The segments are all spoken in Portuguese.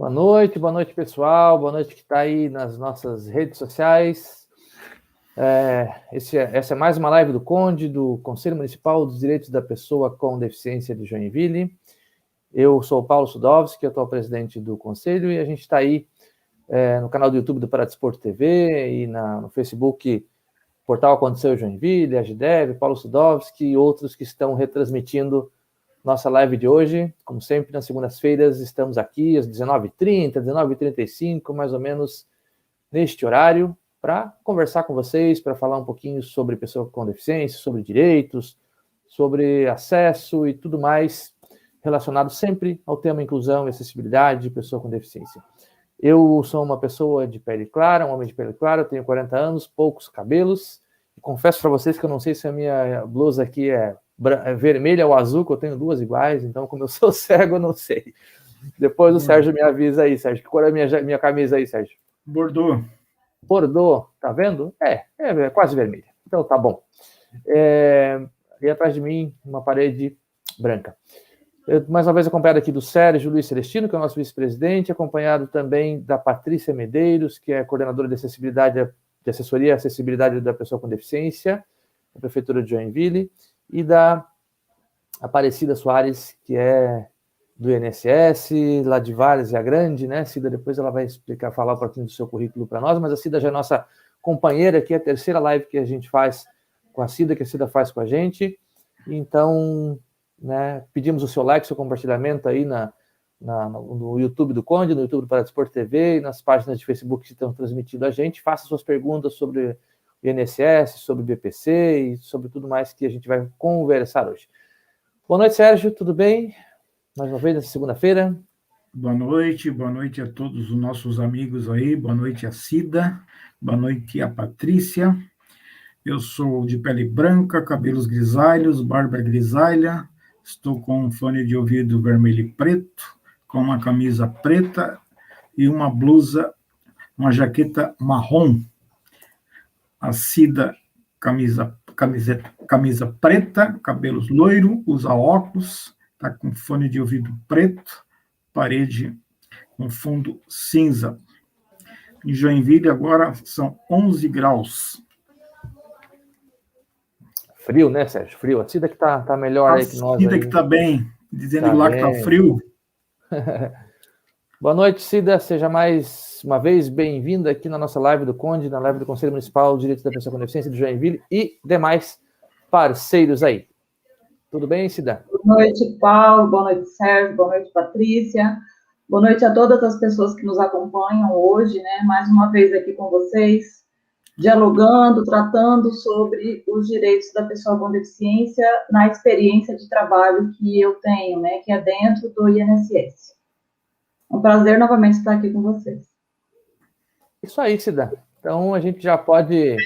Boa noite, pessoal. Boa noite que está aí nas nossas redes sociais. Essa é mais uma live do Conde, do Conselho Municipal dos Direitos da Pessoa com Deficiência de Joinville. Eu sou o Paulo Sudovski, atual presidente do Conselho, e a gente está aí no canal do YouTube do Paradesporto TV e no Facebook, Portal Aconteceu Joinville, a Agidev, Paulo Sudovski e outros que estão retransmitindo nossa live de hoje. Como sempre, nas segundas-feiras, estamos aqui às 19h30, 19h35, mais ou menos neste horário, para conversar com vocês, para falar um pouquinho sobre pessoa com deficiência, sobre direitos, sobre acesso e tudo mais relacionado sempre ao tema inclusão e acessibilidade de pessoa com deficiência. Eu sou uma pessoa de pele clara, um homem de pele clara, eu tenho 40 anos, poucos cabelos, e confesso para vocês que eu não sei se a minha blusa aqui é vermelha ou azul, que eu tenho duas iguais, então como eu sou cego, eu não sei. Depois o Sérgio me avisa aí, Sérgio. Que cor é a minha camisa aí, Sérgio? Bordeaux. Bordeaux, tá vendo? É quase vermelha. Então tá bom. E atrás de mim, uma parede branca. Mais uma vez acompanhado aqui do Sérgio Luiz Celestino, que é o nosso vice-presidente, acompanhado também da Patrícia Medeiros, que é coordenadora de acessibilidade, de assessoria à acessibilidade da pessoa com deficiência, da Prefeitura de Joinville, e da Aparecida Soares, que é do INSS, lá de Várzea Grande, né, Cida? Depois ela vai falar um pouquinho do seu currículo para nós, mas a Cida já é nossa companheira aqui, é a terceira live que a gente faz com a Cida, que a Cida faz com a gente. Então, né, pedimos o seu like, seu compartilhamento aí no YouTube do Conde, no YouTube do Paradesporto TV e nas páginas de Facebook que estão transmitindo a gente. Faça suas perguntas sobre o INSS, sobre o BPC e sobre tudo mais que a gente vai conversar hoje. Boa noite, Sérgio, tudo bem? Mais uma vez, nessa segunda-feira. Boa noite a todos os nossos amigos aí, boa noite a Cida, boa noite a Patrícia. Eu sou de pele branca, cabelos grisalhos, barba grisalha, estou com um fone de ouvido vermelho e preto, com uma camisa preta e uma blusa, uma jaqueta marrom. A Cida, camisa preta, cabelos loiro, usa óculos, está com fone de ouvido preto, parede com fundo cinza. Em Joinville agora são 11 graus. Frio, né, Sérgio? Frio. A Cida que tá melhor aí que nós. A Cida que tá bem, dizendo tá lá bem. Que tá frio. Boa noite, Cida. Seja mais uma vez bem-vinda aqui na nossa live do Conde, na live do Conselho Municipal de Direitos da Pessoa com Deficiência de Joinville e demais parceiros aí. Tudo bem, Cida? Boa noite, Paulo. Boa noite, Sérgio. Boa noite, Patrícia. Boa noite a todas as pessoas que nos acompanham hoje, né? Mais uma vez aqui com vocês, dialogando, tratando sobre os direitos da pessoa com deficiência na experiência de trabalho que eu tenho, né? Que é dentro do INSS. É um prazer novamente estar aqui com vocês. Isso aí, Cida. Então, a gente já pode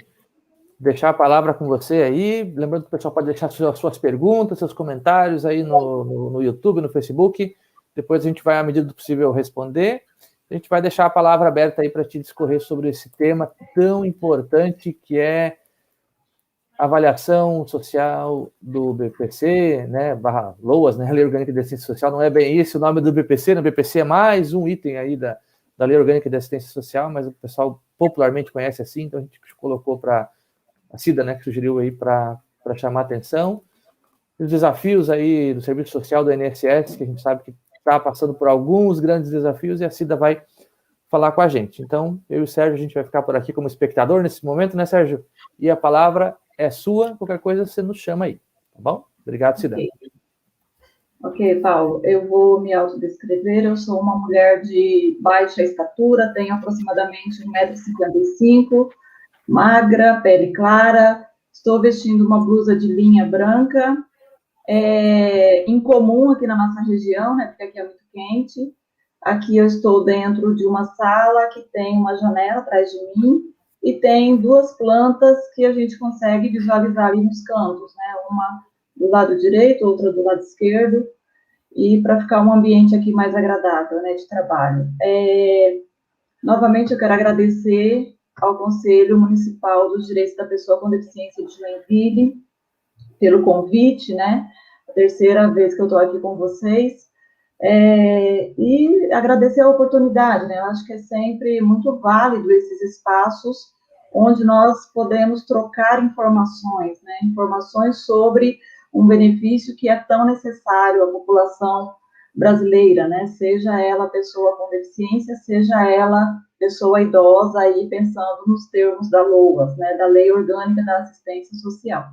deixar a palavra com você aí. Lembrando que o pessoal pode deixar suas perguntas, seus comentários aí no YouTube, no Facebook. Depois a gente vai, à medida do possível, responder. A gente vai deixar a palavra aberta aí para te discorrer sobre esse tema tão importante que é a avaliação social do BPC, né, /LOAS, né, Lei Orgânica de Assistência Social. Não é bem esse o nome do BPC, no BPC é mais um item aí da Lei Orgânica de Assistência Social, mas o pessoal popularmente conhece assim, então a gente colocou para a Cida, né, que sugeriu aí para chamar a atenção. Os desafios aí do Serviço Social do INSS, que a gente sabe que está passando por alguns grandes desafios, e a Cida vai falar com a gente. Então, eu e o Sérgio, a gente vai ficar por aqui como espectador nesse momento, né, Sérgio? E a palavra é sua, qualquer coisa você nos chama aí, tá bom? Obrigado, Cida. Ok, Paulo, eu vou me autodescrever. Eu sou uma mulher de baixa estatura, tenho aproximadamente 1,55 m, magra, pele clara, estou vestindo uma blusa de linha branca, incomum aqui na nossa região, né, porque aqui é muito quente. Aqui eu estou dentro de uma sala que tem uma janela atrás de mim e tem duas plantas que a gente consegue visualizar ali nos cantos, né, uma do lado direito, outra do lado esquerdo, e para ficar um ambiente aqui mais agradável, né, de trabalho. Novamente eu quero agradecer ao Conselho Municipal dos Direitos da Pessoa com Deficiência de Joinville pelo convite, né, a terceira vez que eu estou aqui com vocês, E agradecer a oportunidade, né? Eu acho que é sempre muito válido esses espaços onde nós podemos trocar informações, né? Informações sobre um benefício que é tão necessário à população brasileira, né? Seja ela pessoa com deficiência, seja ela pessoa idosa, aí pensando nos termos da LOAS, né? Da Lei Orgânica da Assistência Social.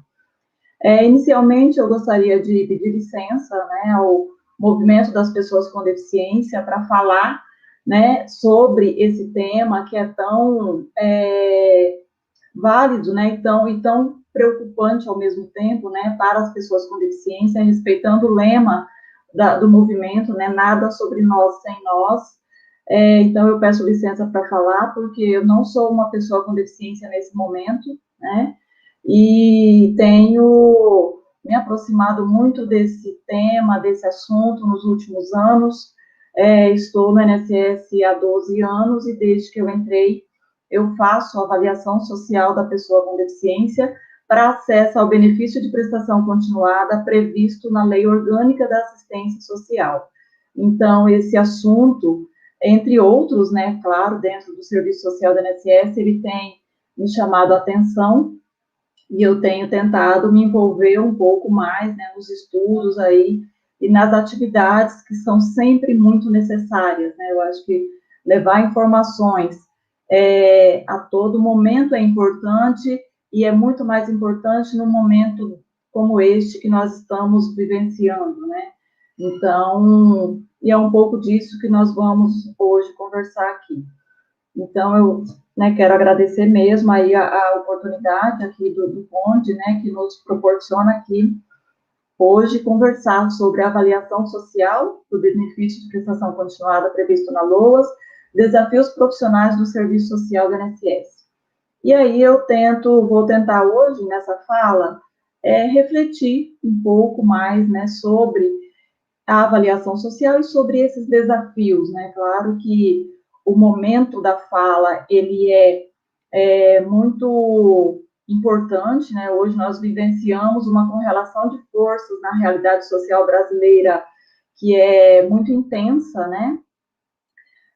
Inicialmente, eu gostaria de pedir licença, né, ao movimento das pessoas com deficiência para falar, né, sobre esse tema que é tão válido, né, e tão preocupante ao mesmo tempo, né, para as pessoas com deficiência, respeitando o lema do movimento, né, nada sobre nós sem nós. Então, eu peço licença para falar, porque eu não sou uma pessoa com deficiência nesse momento, né, e tenho me aproximado muito desse tema, desse assunto nos últimos anos. Estou no INSS há 12 anos e desde que eu entrei, eu faço a avaliação social da pessoa com deficiência para acesso ao benefício de prestação continuada previsto na Lei Orgânica da Assistência Social. Então, esse assunto, entre outros, né, claro, dentro do Serviço Social do INSS, ele tem me chamado a atenção, e eu tenho tentado me envolver um pouco mais, né, nos estudos aí e nas atividades que são sempre muito necessárias, né? Eu acho que levar informações a todo momento é importante, e é muito mais importante num momento como este que nós estamos vivenciando, né? Então, e é um pouco disso que nós vamos hoje conversar aqui. Então, eu, né, quero agradecer mesmo aí a oportunidade aqui do Conde, né, que nos proporciona aqui hoje conversar sobre a avaliação social do benefício de prestação continuada previsto na LOAS, desafios profissionais do serviço social do INSS. E aí vou tentar hoje, nessa fala, refletir um pouco mais, né, sobre a avaliação social e sobre esses desafios, né? Claro que o momento da fala, ele é muito importante, né? Hoje nós vivenciamos uma correlação de forças na realidade social brasileira que é muito intensa, né?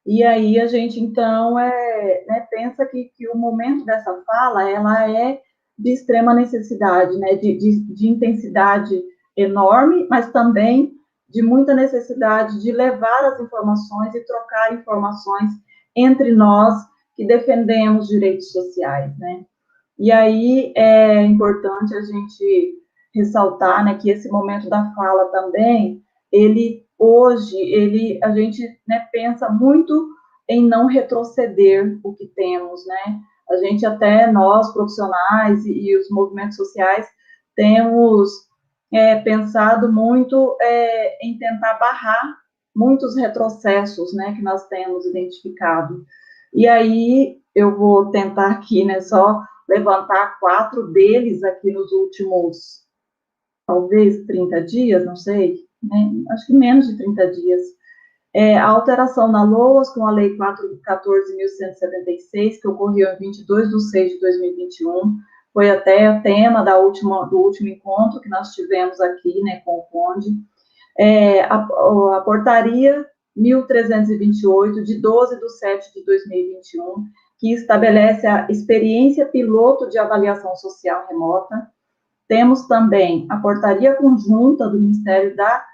E aí a gente, então, né, pensa que o momento dessa fala, ela é de extrema necessidade, né? De intensidade enorme, mas também de muita necessidade de levar as informações e trocar informações entre nós que defendemos direitos sociais, né? E aí é importante a gente ressaltar, né, que esse momento da fala também, a gente, né, pensa muito em não retroceder o que temos, né? A gente até, nós profissionais e os movimentos sociais, temos pensado muito em tentar barrar muitos retrocessos, né, que nós temos identificado. E aí eu vou tentar aqui, né, só levantar 4 deles aqui nos últimos, talvez, 30 dias, não sei, né, acho que menos de 30 dias. A alteração na LOAS com a Lei 14.176, que ocorreu em 22/6/2021, foi até o tema do último encontro que nós tivemos aqui, né, com o Conde. A portaria 1.328, de 12/7/2021, que estabelece a experiência piloto de avaliação social remota. Temos também a portaria conjunta do Ministério da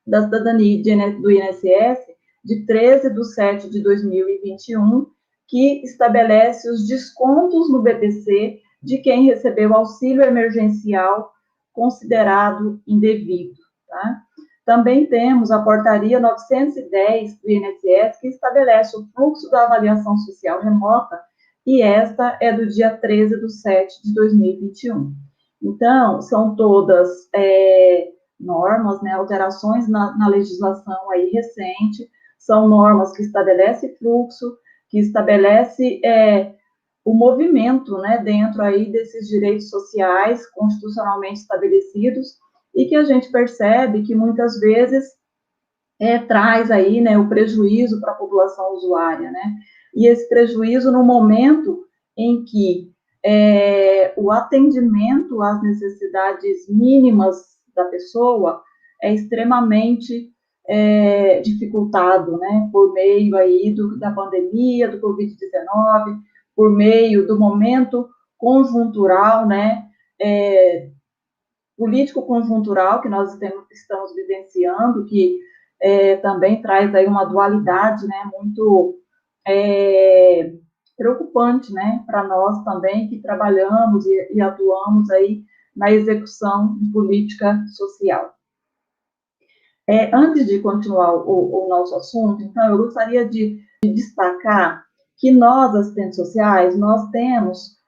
Cidadania do INSS, de 13/7/2021, que estabelece os descontos no BPC de quem recebeu auxílio emergencial considerado indevido, tá? Também temos a portaria 910 do INSS, que estabelece o fluxo da avaliação social remota, e esta é do dia 13/7/2021. Então, são todas normas, né, alterações na legislação aí recente, são normas que estabelecem fluxo, que estabelece o movimento, né, dentro aí desses direitos sociais constitucionalmente estabelecidos, e que a gente percebe que muitas vezes traz aí, né, o prejuízo para a população usuária, né, e esse prejuízo no momento em que o atendimento às necessidades mínimas da pessoa é extremamente dificultado, né, por meio aí da pandemia, do Covid-19, por meio do momento conjuntural, né, político-conjuntural que nós estamos vivenciando, que também traz aí uma dualidade, né, muito preocupante, né, para nós também que trabalhamos e atuamos aí na execução de política social. Antes de continuar o nosso assunto, então, eu gostaria de destacar que nós, assistentes sociais, nós temos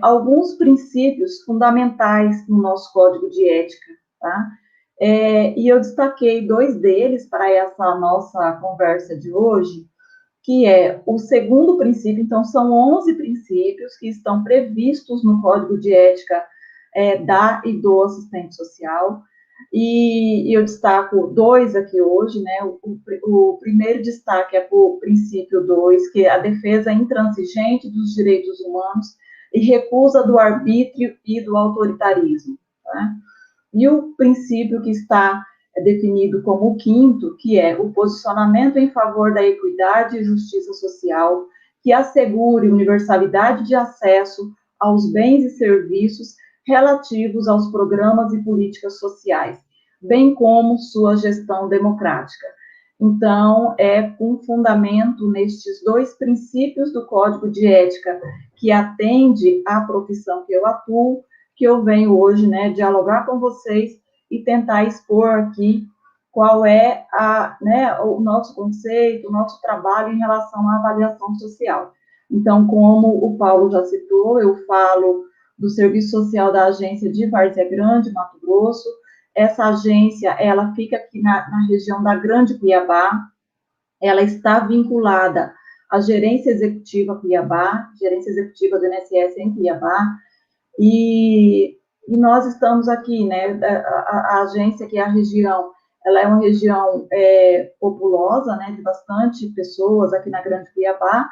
alguns princípios fundamentais no nosso código de ética, tá? E eu destaquei 2 deles para essa nossa conversa de hoje, que é o segundo princípio. Então, são 11 princípios que estão previstos no código de ética da e do assistente social, e eu destaco 2 aqui hoje, né? O primeiro destaque é o princípio 2, que é a defesa intransigente dos direitos humanos e recusa do arbítrio e do autoritarismo, tá? E o princípio que está definido como o quinto, que é o posicionamento em favor da equidade e justiça social, que assegure universalidade de acesso aos bens e serviços relativos aos programas e políticas sociais, bem como sua gestão democrática. Então, com fundamento nestes 2 princípios do Código de Ética, que atende à profissão que eu atuo, que eu venho hoje, né, dialogar com vocês e tentar expor aqui qual é o nosso conceito, o nosso trabalho em relação à avaliação social. Então, como o Paulo já citou, eu falo do Serviço Social da Agência de Várzea Grande, Mato Grosso. Essa agência, ela fica aqui na região da Grande Cuiabá, ela está vinculada à Gerência Executiva Cuiabá, Gerência Executiva do INSS em Cuiabá, e nós estamos aqui, né, a agência, que é a região, ela é uma região populosa, né, de bastante pessoas aqui na Grande Cuiabá,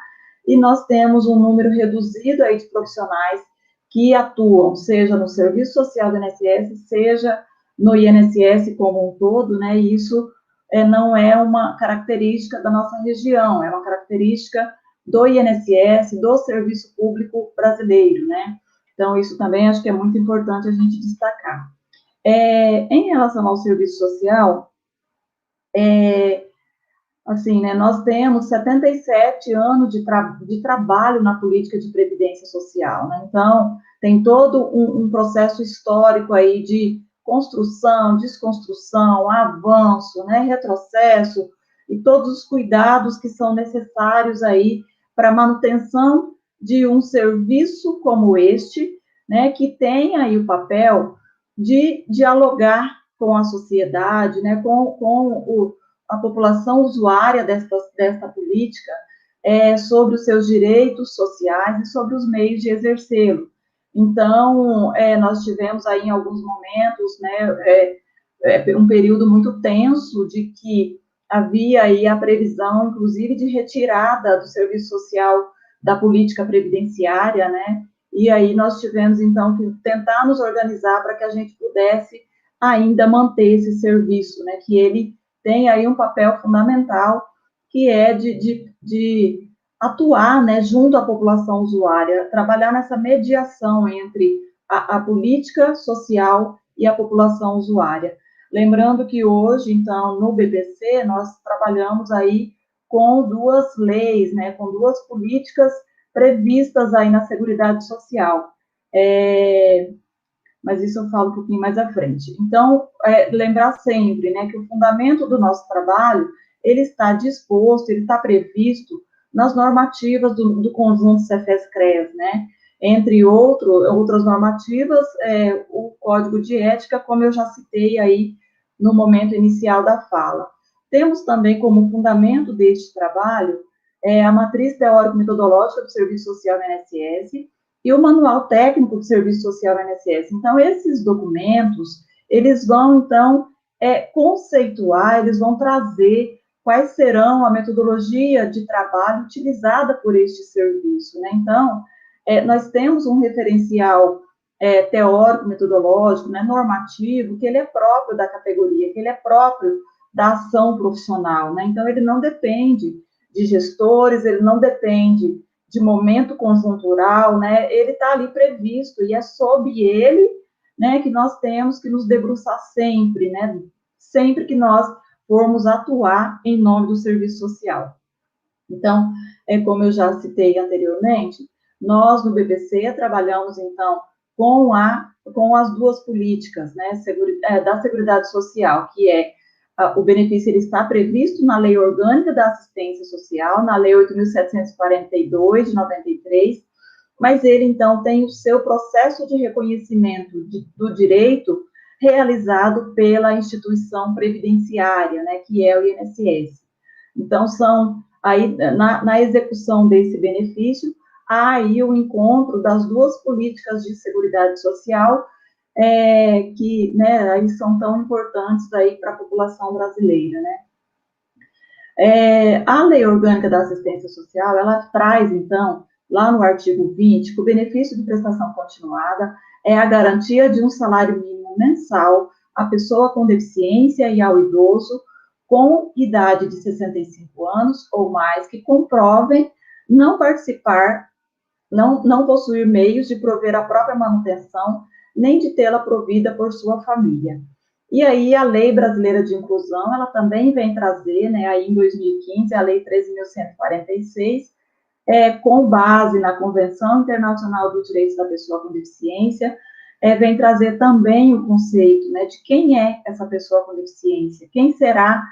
e nós temos um número reduzido aí de profissionais que atuam, seja no Serviço Social do INSS, seja no INSS como um todo, né, e isso não é uma característica da nossa região, é uma característica do INSS, do Serviço Público Brasileiro, né. Então, isso também acho que é muito importante a gente destacar. Em relação ao serviço social, assim, né, nós temos 77 anos de trabalho na política de previdência social, né? Então, tem todo um processo histórico aí de construção, desconstrução, avanço, né, retrocesso, e todos os cuidados que são necessários aí para a manutenção de um serviço como este, né, que tem aí o papel de dialogar com a sociedade, né, com a população usuária desta política, sobre os seus direitos sociais e sobre os meios de exercê-lo. Então, nós tivemos aí em alguns momentos, né, um período muito tenso de que havia aí a previsão, inclusive, de retirada do serviço social da política previdenciária, né, e aí nós tivemos, então, que tentar nos organizar para que a gente pudesse ainda manter esse serviço, né, que ele tem aí um papel fundamental, que é de atuar, né, junto à população usuária, trabalhar nessa mediação entre a política social e a população usuária. Lembrando que hoje, então, no BPC, nós trabalhamos aí com 2 leis, né, com 2 políticas previstas aí na Seguridade Social. Mas isso eu falo um pouquinho mais à frente. Então, lembrar sempre, né, que o fundamento do nosso trabalho, ele está disposto, ele está previsto nas normativas do conjunto Cefes-CREAS, né, entre outras normativas, o Código de Ética, como eu já citei aí no momento inicial da fala. Temos também como fundamento deste trabalho a matriz teórico-metodológica do Serviço Social da INSS, e o Manual Técnico do Serviço Social da INSS. Então, esses documentos, eles vão, então, conceituar, eles vão trazer quais serão a metodologia de trabalho utilizada por este serviço, né? Então, nós temos um referencial teórico, metodológico, né, normativo, que ele é próprio da categoria, que ele é próprio da ação profissional, né? Então, ele não depende de gestores, ele não depende de momento conjuntural, né? Ele está ali previsto, e é sob ele, né, que nós temos que nos debruçar sempre, né? Sempre que nós formos atuar em nome do serviço social. Então, como eu já citei anteriormente, nós no BBC trabalhamos, então, com as duas políticas, né, da Seguridade Social, que o benefício ele está previsto na Lei Orgânica da Assistência Social, na Lei 8.742, de 93, mas ele, então, tem o seu processo de reconhecimento do direito realizado pela instituição previdenciária, né, que é o INSS. Então, aí, na execução desse benefício, há aí o encontro das duas políticas de seguridade social, que, né, aí são tão importantes aí para a população brasileira, né. A Lei Orgânica da Assistência Social, ela traz, então, lá no artigo 20, que o benefício de prestação continuada é a garantia de um salário mínimo mensal à pessoa com deficiência e ao idoso com idade de 65 anos ou mais que comprovem não participar, não possuir meios de prover a própria manutenção, nem de tê-la provida por sua família. E aí a Lei Brasileira de Inclusão, ela também vem trazer, né, aí em 2015, a Lei 13.146, com base na Convenção Internacional dos Direitos da Pessoa com Deficiência, vem trazer também o conceito, né, de quem é essa pessoa com deficiência, quem será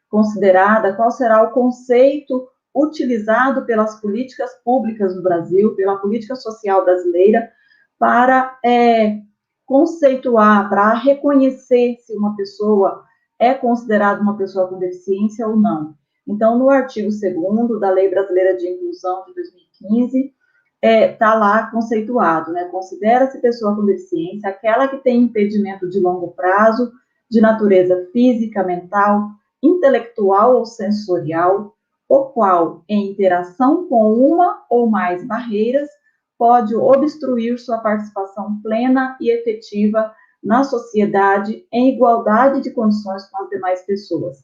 considerada, qual será o conceito utilizado pelas políticas públicas do Brasil, pela política social brasileira, para conceituar, para reconhecer se uma pessoa é considerada uma pessoa com deficiência ou não. Então, no artigo 2º da Lei Brasileira de Inclusão de 2015, está lá conceituado, né? Considera-se pessoa com deficiência aquela que tem impedimento de longo prazo, de natureza física, mental, intelectual ou sensorial, o qual, em interação com uma ou mais barreiras, pode obstruir sua participação plena e efetiva na sociedade em igualdade de condições com as demais pessoas.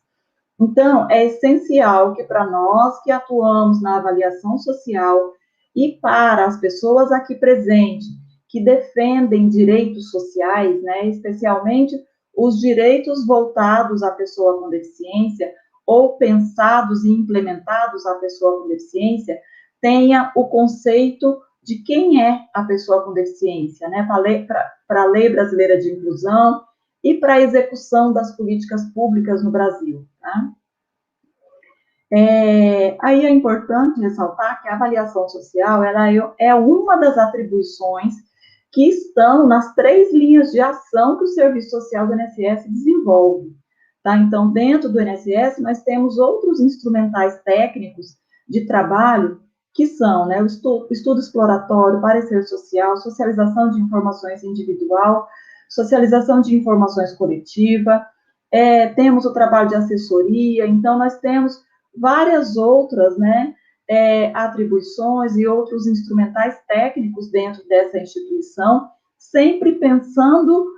Então, é essencial que para nós que atuamos na avaliação social e para as pessoas aqui presentes que defendem direitos sociais, né, especialmente os direitos voltados à pessoa com deficiência ou pensados e implementados à pessoa com deficiência, tenha o conceito de quem é a pessoa com deficiência, né, para a Lei Brasileira de Inclusão e para a execução das políticas públicas no Brasil, tá? Aí é importante ressaltar que a avaliação social, ela é uma das atribuições que estão nas 3 linhas de ação que o Serviço Social do INSS desenvolve, tá? Então, dentro do INSS, nós temos outros instrumentais técnicos de trabalho que são, né, o estudo exploratório, parecer social, socialização de informações individual, socialização de informações coletiva, temos o trabalho de assessoria, então nós temos várias outras, né, atribuições e outros instrumentais técnicos dentro dessa instituição, sempre pensando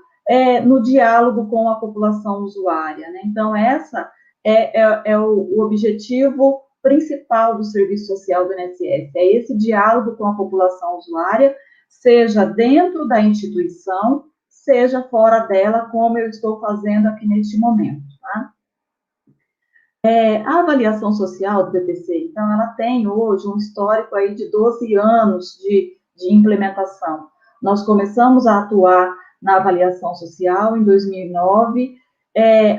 no diálogo com a população usuária, né? Então, essa é o objetivo principal do Serviço Social do INSS, é esse diálogo com a população usuária, seja dentro da instituição, seja fora dela, como eu estou fazendo aqui neste momento, tá? A avaliação social do BPC, então, ela tem hoje um histórico aí de 12 anos de implementação. Nós começamos a atuar na avaliação social em 2009,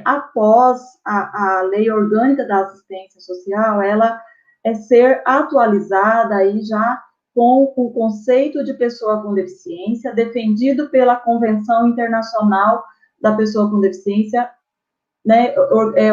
após a Lei Orgânica da Assistência Social, ela ser atualizada aí já com o conceito de pessoa com deficiência, defendido pela Convenção Internacional da Pessoa com Deficiência, né,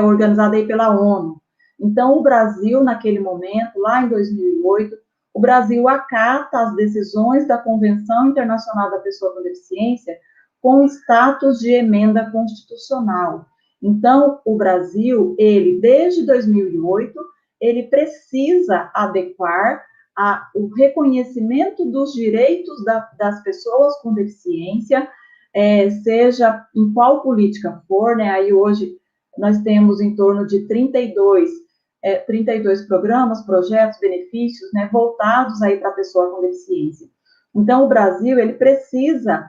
organizada aí pela ONU. Então, o Brasil, naquele momento, lá em 2008, o Brasil acata as decisões da Convenção Internacional da Pessoa com Deficiência com status de emenda constitucional. Então, o Brasil, ele, desde 2008, ele precisa adequar o reconhecimento dos direitos das pessoas com deficiência, seja em qual política for, né, aí hoje nós temos em torno de 32 programas, projetos, benefícios, né, voltados aí para a pessoa com deficiência. Então, o Brasil, ele precisa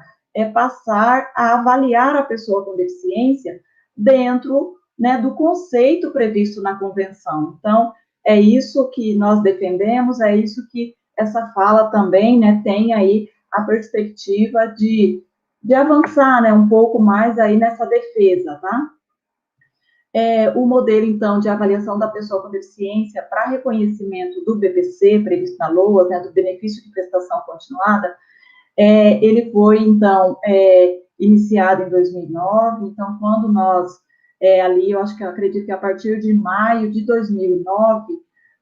passar a avaliar a pessoa com deficiência dentro, né, do conceito previsto na convenção. Então, é isso que nós defendemos, é isso que essa fala também, né, tem aí a perspectiva de avançar, né, um pouco mais aí nessa defesa, tá? O modelo, então, de avaliação da pessoa com deficiência para reconhecimento do BPC, previsto na LOAS, né, do benefício de prestação continuada, ele foi, então, iniciado em 2009, então, quando nós, ali, eu acredito que a partir de maio de 2009,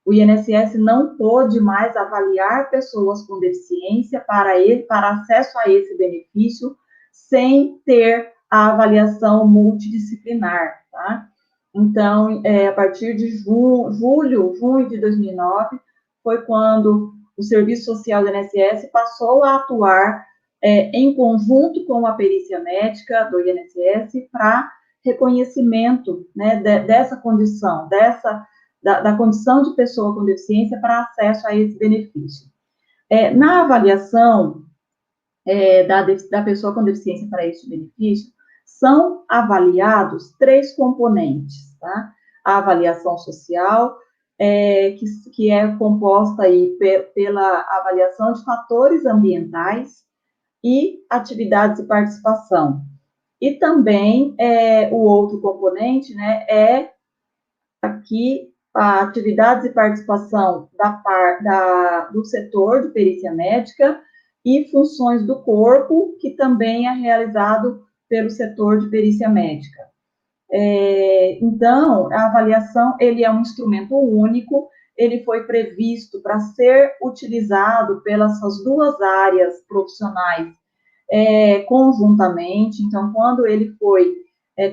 o INSS não pôde mais avaliar pessoas com deficiência para acesso a esse benefício, sem ter a avaliação multidisciplinar, tá? Então, a partir de junho de 2009, foi quando o Serviço Social do INSS passou a atuar em conjunto com a perícia médica do INSS para reconhecimento, né, dessa condição, da condição de pessoa com deficiência para acesso a esse benefício. Na avaliação da pessoa com deficiência para esse benefício, são avaliados 3 componentes, tá? A avaliação social, que é composta aí pela avaliação de fatores ambientais e atividades de participação. E também o outro componente, né, aqui a atividades de participação do setor de perícia médica e funções do corpo, que também é realizado pelo setor de perícia médica. Então, a avaliação, ele é um instrumento único, ele foi previsto para ser utilizado pelas suas 2 áreas profissionais conjuntamente. Então, quando ele foi,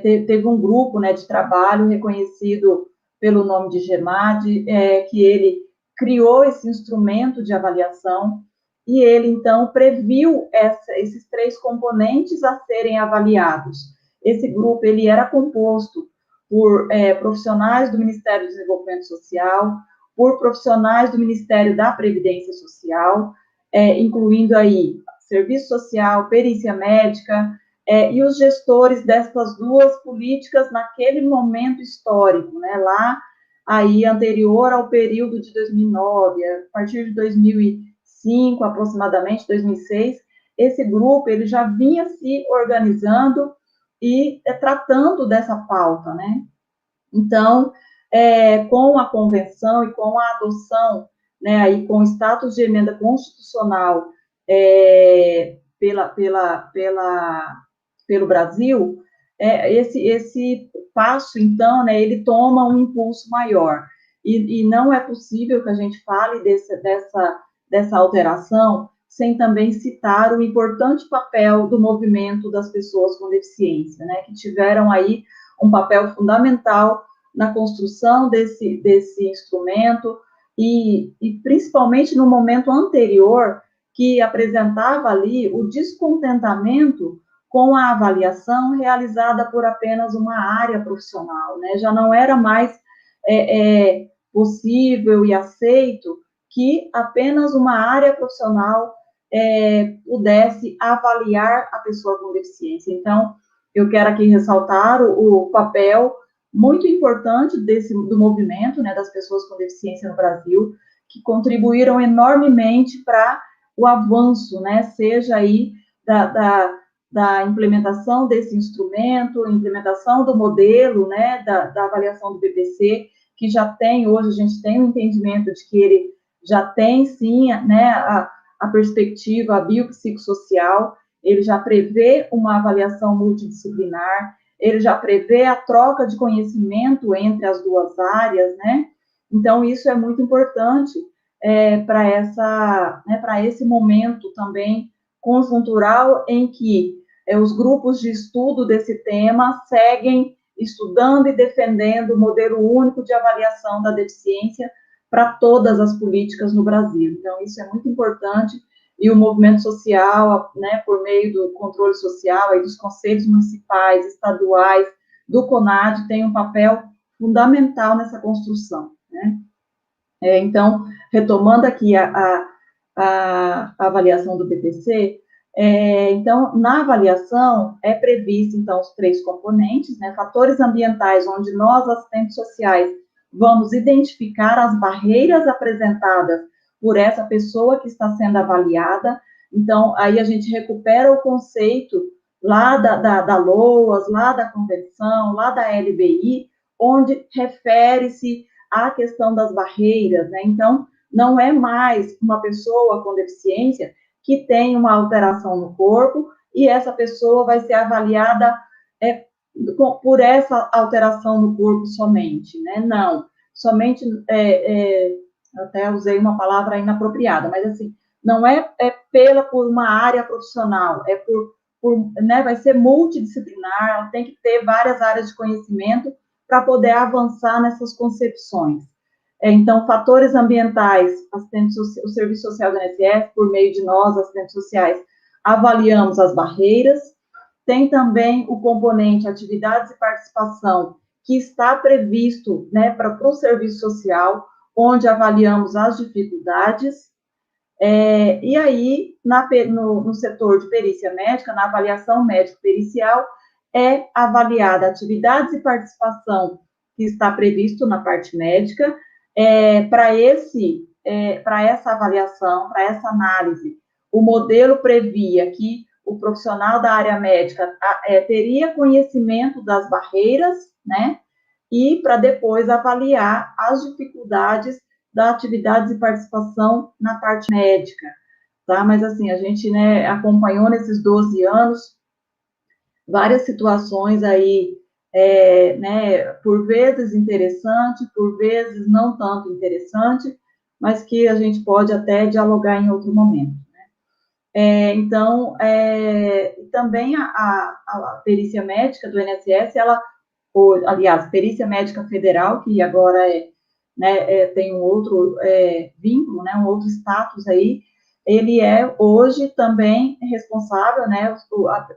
teve um grupo, né, de trabalho reconhecido pelo nome de GEMAD, que ele criou esse instrumento de avaliação, e ele, então, previu esses 3 componentes a serem avaliados. Esse grupo, ele era composto por profissionais do Ministério do Desenvolvimento Social, por profissionais do Ministério da Previdência Social, incluindo aí Serviço Social, Perícia Médica, e os gestores dessas 2 políticas naquele momento histórico, né, lá aí anterior ao período de 2009, a partir de 2005, aproximadamente, 2006, esse grupo, ele já vinha se organizando e tratando dessa pauta, né? Então, com a convenção e com a adoção, né, aí com o status de emenda constitucional pelo Brasil, esse passo, então, né, ele toma um impulso maior. E não é possível que a gente fale dessa alteração sem também citar o importante papel do movimento das pessoas com deficiência, né, que tiveram aí um papel fundamental na construção desse instrumento e principalmente no momento anterior, que apresentava ali o descontentamento com a avaliação realizada por apenas uma área profissional, né? Já não era mais possível e aceito que apenas uma área profissional pudesse avaliar a pessoa com deficiência. Então, eu quero aqui ressaltar o papel muito importante do movimento, né, das pessoas com deficiência no Brasil, que contribuíram enormemente para o avanço, né, seja aí da implementação desse instrumento, implementação do modelo, né, da avaliação do BPC, que já tem, hoje a gente tem um entendimento de que ele já tem, sim, né, a perspectiva biopsicossocial, ele já prevê uma avaliação multidisciplinar, ele já prevê a troca de conhecimento entre as 2 áreas, né? Então, isso é muito importante para esse momento também conjuntural em que os grupos de estudo desse tema seguem estudando e defendendo o modelo único de avaliação da deficiência para todas as políticas no Brasil. Então, isso é muito importante, e o movimento social, né, por meio do controle social, aí dos conselhos municipais, estaduais, do CONAD tem um papel fundamental nessa construção, né? Então, retomando aqui a avaliação do BPC, então, na avaliação, é previsto, então, os 3 componentes, né? Fatores ambientais, onde nós, assistentes sociais, vamos identificar as barreiras apresentadas por essa pessoa que está sendo avaliada. Então, aí a gente recupera o conceito lá da LOAS, lá da Convenção, lá da LBI, onde refere-se à questão das barreiras, né? Então, não é mais uma pessoa com deficiência que tem uma alteração no corpo e essa pessoa vai ser avaliada por essa alteração no corpo somente, né? Não, somente, até usei uma palavra inapropriada, mas assim, não por uma área profissional, né, vai ser multidisciplinar, tem que ter várias áreas de conhecimento para poder avançar nessas concepções. Então, fatores ambientais, o Serviço Social do INSS, por meio de nós, assistentes sociais, avaliamos as barreiras. Tem também o componente atividades e participação, que está previsto, né, para o serviço social, onde avaliamos as dificuldades. E aí, no setor de perícia médica, na avaliação médico-pericial, é avaliada atividades e participação que está previsto na parte médica. Para essa avaliação, para essa análise, o modelo previa que o profissional da área médica teria conhecimento das barreiras, né, e para depois avaliar as dificuldades da atividades e participação na parte médica, tá? Mas, assim, a gente, né, acompanhou nesses 12 anos várias situações aí, né, por vezes interessante, por vezes não tanto interessante, mas que a gente pode até dialogar em outro momento, né? Então, também a perícia médica do INSS, aliás, perícia médica federal, que agora né, tem um outro vínculo, né, um outro status aí, ele é hoje também responsável, né, a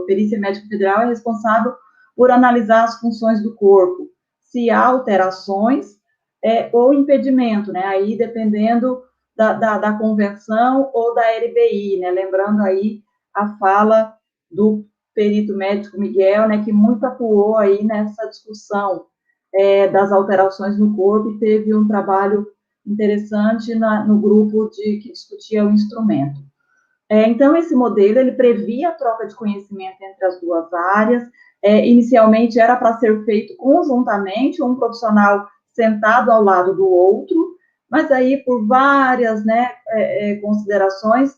perícia médica federal é responsável por analisar as funções do corpo, se há alterações ou impedimento, né, aí dependendo da convenção ou da LBI, né, lembrando aí a fala do perito médico Miguel, né, que muito atuou aí nessa discussão das alterações no corpo e teve um trabalho interessante no grupo que discutia o instrumento. Então, esse modelo, ele previa a troca de conhecimento entre as duas áreas. Inicialmente, era para ser feito conjuntamente, um profissional sentado ao lado do outro, mas aí, por várias, né, considerações,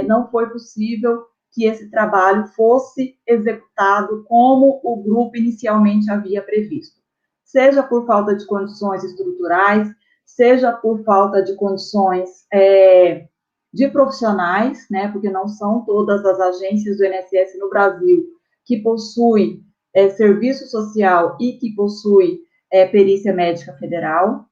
não foi possível que esse trabalho fosse executado como o grupo inicialmente havia previsto, seja por falta de condições estruturais, seja por falta de condições de profissionais, né, porque não são todas as agências do INSS no Brasil que possuem serviço social e que possuem perícia médica federal,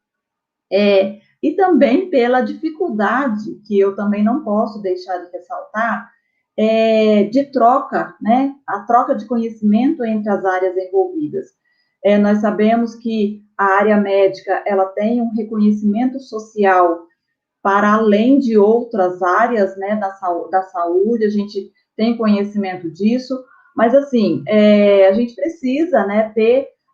e também pela dificuldade, que eu também não posso deixar de ressaltar, de troca, né, a troca de conhecimento entre as áreas envolvidas. Nós sabemos que a área médica, ela tem um reconhecimento social para além de outras áreas, né, da saúde, a gente tem conhecimento disso, mas, assim, a gente precisa, né,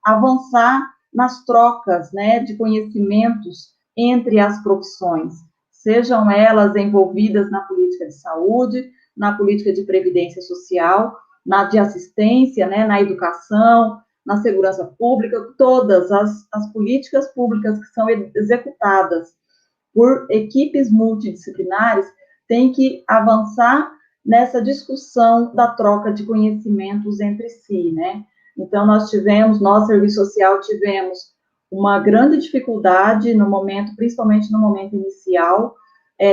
avançar nas trocas, né, de conhecimentos entre as profissões, sejam elas envolvidas na política de saúde, na política de previdência social, na de assistência, né, na educação, na segurança pública, todas as políticas públicas que são executadas por equipes multidisciplinares têm que avançar nessa discussão da troca de conhecimentos entre si, né? Então, nós, Serviço Social, tivemos uma grande dificuldade no momento, principalmente no momento inicial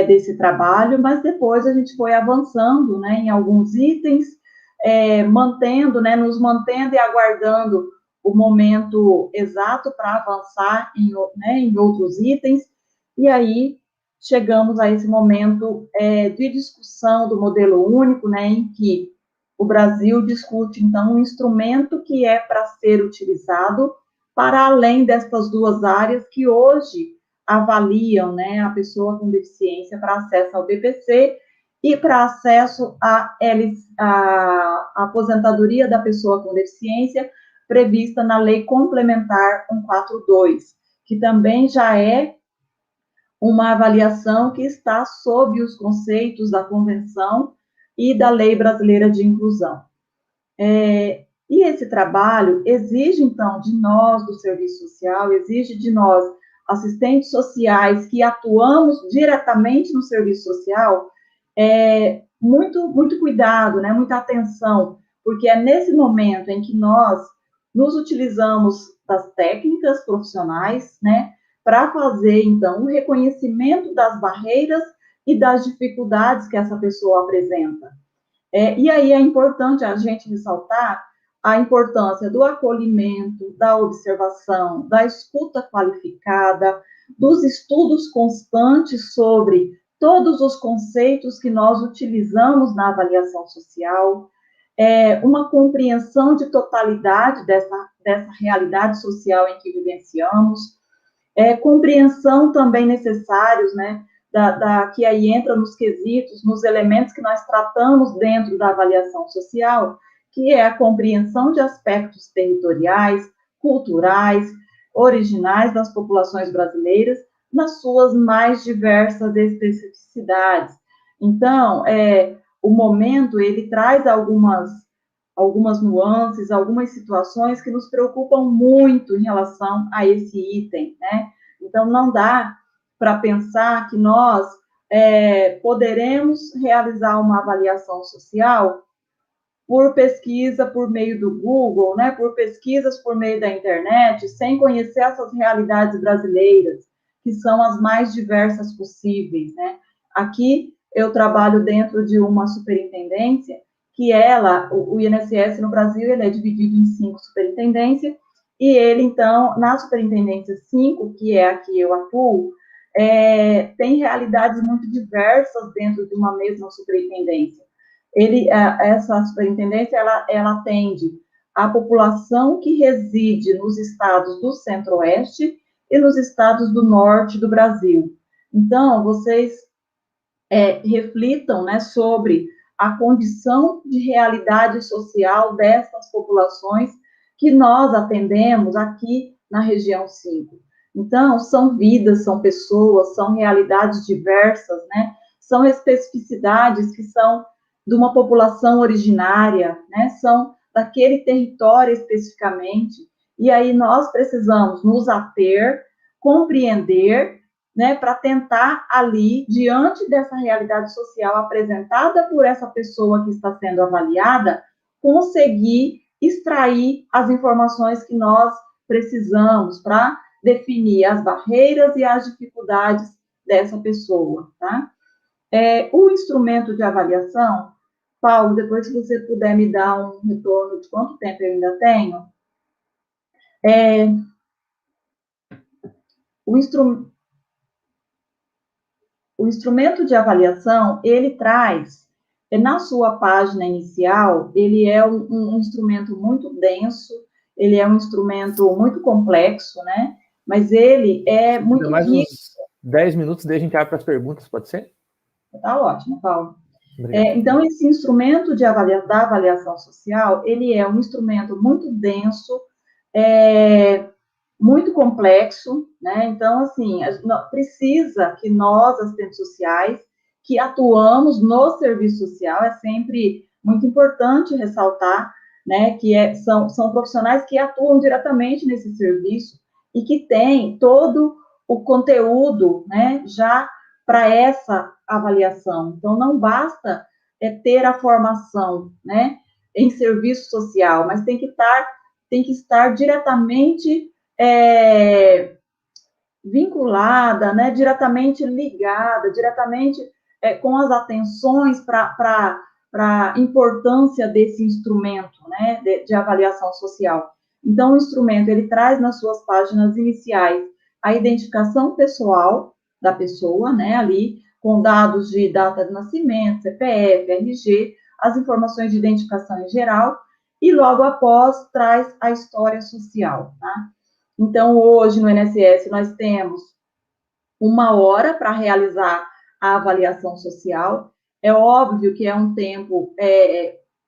desse trabalho, mas depois a gente foi avançando, né, em alguns itens, nos mantendo e aguardando o momento exato para avançar em outros itens, e aí chegamos a esse momento de discussão do modelo único, né, em que o Brasil discute, então, um instrumento que é para ser utilizado para além destas duas áreas que hoje avaliam, né, a pessoa com deficiência para acesso ao BPC e para acesso à aposentadoria da pessoa com deficiência, prevista na Lei Complementar 142, que também já é uma avaliação que está sob os conceitos da Convenção e da Lei Brasileira de Inclusão. E esse trabalho exige, então, de nós, do Serviço Social, exige de nós, assistentes sociais, que atuamos diretamente no Serviço Social, muito cuidado, né, muita atenção, porque é nesse momento em que nós nos utilizamos das técnicas profissionais, né, para fazer, então, o reconhecimento das barreiras e das dificuldades que essa pessoa apresenta. E aí é importante a gente ressaltar a importância do acolhimento, da observação, da escuta qualificada, dos estudos constantes sobre todos os conceitos que nós utilizamos na avaliação social, uma compreensão de totalidade dessa realidade social em que vivenciamos, compreensão também necessários, né, que aí entra nos quesitos, nos elementos que nós tratamos dentro da avaliação social, que é a compreensão de aspectos territoriais, culturais, originais das populações brasileiras, nas suas mais diversas especificidades. Então, o momento, ele traz algumas nuances, algumas situações que nos preocupam muito em relação a esse item, né? Então, não dá para pensar que nós poderemos realizar uma avaliação social por pesquisa por meio do Google, né, por pesquisas por meio da internet, sem conhecer essas realidades brasileiras, que são as mais diversas possíveis, né? Aqui, eu trabalho dentro de uma superintendência, que o INSS no Brasil, ele é dividido em 5 superintendências, e ele, então, na superintendência 5, que é a que eu atuo, tem realidades muito diversas dentro de uma mesma superintendência. Essa superintendência, ela atende a população que reside nos estados do Centro-Oeste e nos estados do Norte do Brasil. Então, vocês reflitam, né, sobre a condição de realidade social dessas populações que nós atendemos aqui na região 5. Então, são vidas, são pessoas, são realidades diversas, né? São especificidades que são de uma população originária, né? São daquele território especificamente, e aí nós precisamos nos ater, compreender, né, para tentar ali, diante dessa realidade social apresentada por essa pessoa que está sendo avaliada, conseguir extrair as informações que nós precisamos para definir as barreiras e as dificuldades dessa pessoa, tá? O instrumento de avaliação, Paulo, depois se você puder me dar um retorno de quanto tempo eu ainda tenho, o instrumento de avaliação, ele traz, na sua página inicial, ele é um instrumento muito denso, ele é um instrumento muito complexo, né? Mas ele é muito mais rico. uns 10 minutos, daí a gente abre para as perguntas, pode ser? Tá ótimo, Paulo. Então, esse instrumento da avaliação social, ele é um instrumento muito denso, muito complexo, né? Então, assim, precisa que nós, assistentes sociais, que atuamos no serviço social, é sempre muito importante ressaltar, né, que são profissionais que atuam diretamente nesse serviço e que têm todo o conteúdo, né, já para essa avaliação. Então, não basta ter a formação, né, em serviço social, mas tem que estar diretamente vinculada, né, diretamente ligada, diretamente com as atenções para a importância desse instrumento, né, de avaliação social. Então, o instrumento, ele traz nas suas páginas iniciais a identificação pessoal da pessoa, né, ali, com dados de data de nascimento, CPF, RG, as informações de identificação em geral, e logo após traz a história social, tá? Então, hoje no INSS nós temos 1 hora para realizar a avaliação social. É óbvio que é um tempo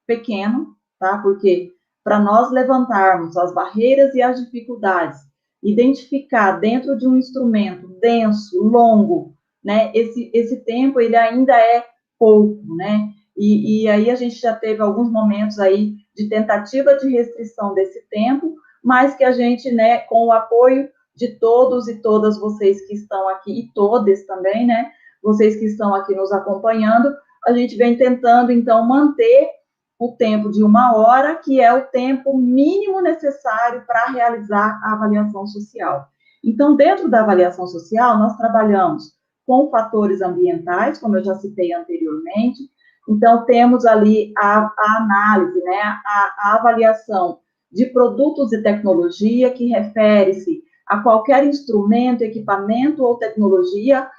pequeno, tá? Porque para nós levantarmos as barreiras e as dificuldades, identificar dentro de um instrumento denso, longo, né? Esse tempo ele ainda é pouco, né? E aí a gente já teve alguns momentos aí de tentativa de restrição desse tempo, mas que a gente, né, com o apoio de todos e todas vocês que estão aqui, e todas também, né, vocês que estão aqui nos acompanhando, a gente vem tentando, então, manter o tempo de 1 hora, que é o tempo mínimo necessário para realizar a avaliação social. Então, dentro da avaliação social, nós trabalhamos com fatores ambientais, como eu já citei anteriormente. Então, temos ali a análise, né, a avaliação de produtos e tecnologia, que refere-se a qualquer instrumento, equipamento ou tecnologia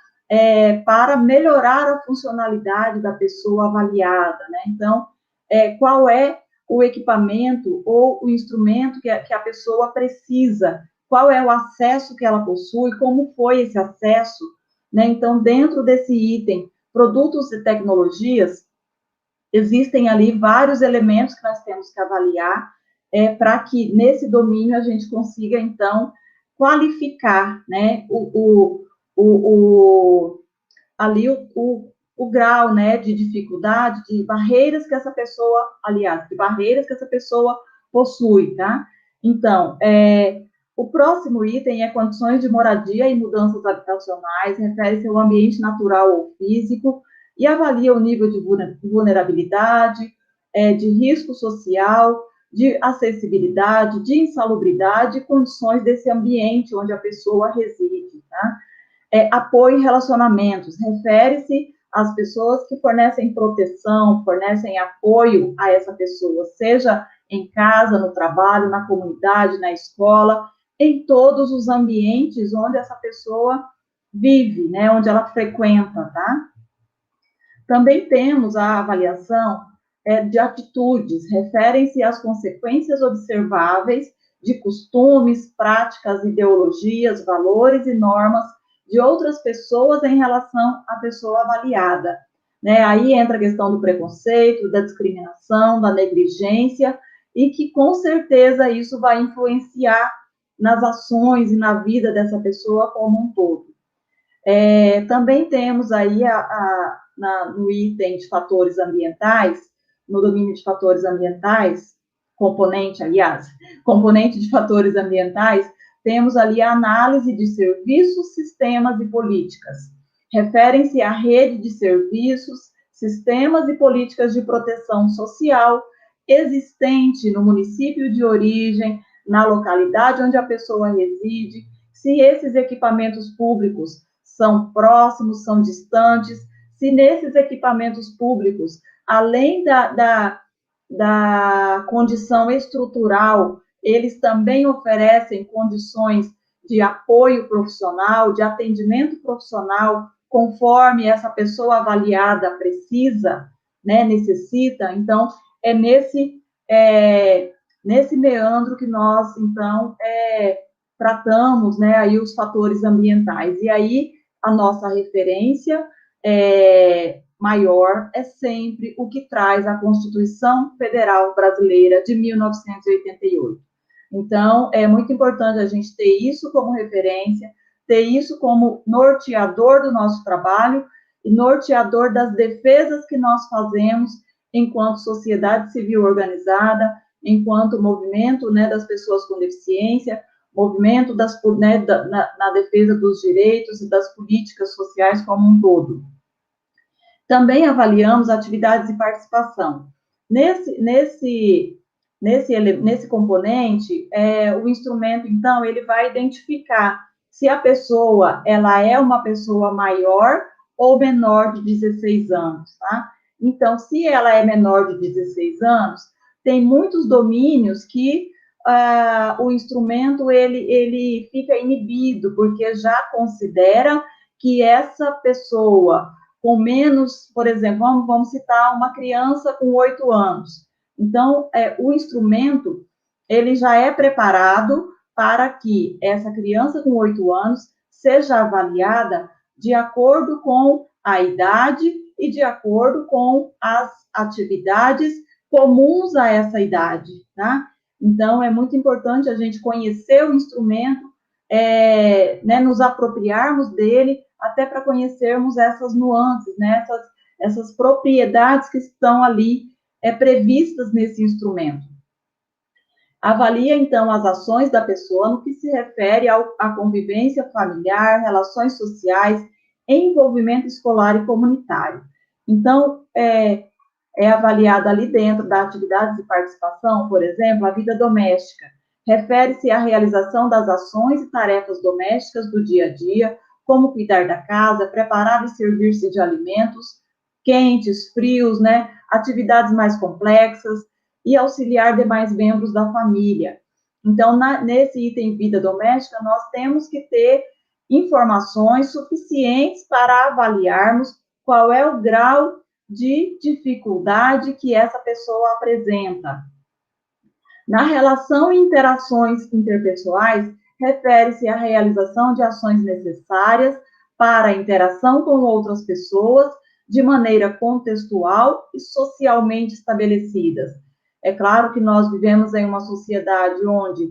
para melhorar a funcionalidade da pessoa avaliada, né? Então, qual é o equipamento ou o instrumento que a pessoa precisa, qual é o acesso que ela possui, como foi esse acesso, né? Então, dentro desse item, produtos e tecnologias, existem ali vários elementos que nós temos que avaliar para que nesse domínio a gente consiga, então, qualificar, né, ali o grau, né, de dificuldade, de barreiras que essa pessoa, aliás, de barreiras que essa pessoa possui, tá? Então, o próximo item é condições de moradia e mudanças habitacionais, refere-se ao ambiente natural ou físico, e avalia o nível de vulnerabilidade, de risco social, de acessibilidade, de insalubridade e condições desse ambiente onde a pessoa reside, tá? Apoio em relacionamentos, refere-se às pessoas que fornecem proteção, fornecem apoio a essa pessoa, seja em casa, no trabalho, na comunidade, na escola, em todos os ambientes onde essa pessoa vive, né, onde ela frequenta, tá? Também temos a avaliação de atitudes, referem-se às consequências observáveis de costumes, práticas, ideologias, valores e normas de outras pessoas em relação à pessoa avaliada. Né? Aí entra a questão do preconceito, da discriminação, da negligência, e que com certeza isso vai influenciar nas ações e na vida dessa pessoa como um todo. Também temos aí no item de fatores ambientais, no domínio de fatores ambientais, componente de fatores ambientais, temos ali a análise de serviços, sistemas e políticas. Referem-se à rede de serviços, sistemas e políticas de proteção social existente no município de origem, na localidade onde a pessoa reside, se esses equipamentos públicos são próximos, são distantes, se nesses equipamentos públicos, além da condição estrutural, eles também oferecem condições de apoio profissional, de atendimento profissional, conforme essa pessoa avaliada precisa, né, necessita. Então, é nesse meandro que nós, então, tratamos, né, aí os fatores ambientais. E aí, a nossa referência maior é sempre o que traz a Constituição Federal Brasileira de 1988. Então, é muito importante a gente ter isso como referência, ter isso como norteador do nosso trabalho e norteador das defesas que nós fazemos enquanto sociedade civil organizada, enquanto movimento, né, das pessoas com deficiência, movimento na defesa dos direitos e das políticas sociais como um todo. Também avaliamos atividades de participação. Nesse componente, o instrumento, então, ele vai identificar se a pessoa, ela é uma pessoa maior ou menor de 16 anos, tá? Então, se ela é menor de 16 anos, tem muitos domínios que o instrumento, ele fica inibido, porque já considera que essa pessoa com menos, por exemplo, vamos citar uma criança com 8 anos. Então, o instrumento, ele já é preparado para que essa criança com 8 anos seja avaliada de acordo com a idade e de acordo com as atividades comuns a essa idade, tá? Então, é muito importante a gente conhecer o instrumento, né, nos apropriarmos dele, até para conhecermos essas nuances, né, essas propriedades que estão ali previstas nesse instrumento. Avalia, então, as ações da pessoa no que se refere à convivência familiar, relações sociais, envolvimento escolar e comunitário. Então, é avaliada ali dentro da atividade de participação, por exemplo, a vida doméstica. Refere-se à realização das ações e tarefas domésticas do dia a dia, como cuidar da casa, preparar e servir-se de alimentos quentes, frios, né? Atividades mais complexas e auxiliar demais membros da família. Então, nesse item vida doméstica, nós temos que ter informações suficientes para avaliarmos qual é o grau de dificuldade que essa pessoa apresenta. Na relação e interações interpessoais, refere-se à realização de ações necessárias para a interação com outras pessoas de maneira contextual e socialmente estabelecidas. É claro que nós vivemos em uma sociedade onde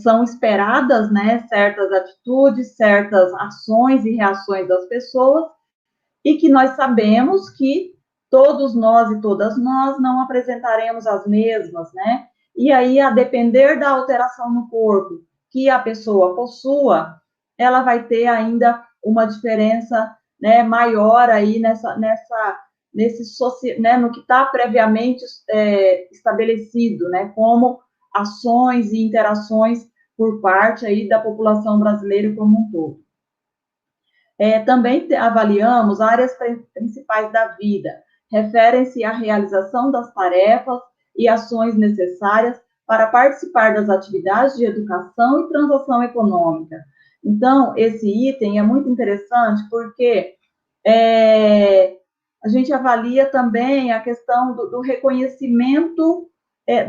são esperadas, né, certas atitudes, certas ações e reações das pessoas, e que nós sabemos que todos nós e todas nós não apresentaremos as mesmas, né? E aí, a depender da alteração no corpo que a pessoa possua, ela vai ter ainda uma diferença, né, maior aí né, no que está previamente estabelecido, né, como ações e interações por parte aí da população brasileira como um todo. Também avaliamos áreas principais da vida, referem-se à realização das tarefas e ações necessárias para participar das atividades de educação e transação econômica. Então, esse item é muito interessante porque a gente avalia também a questão do reconhecimento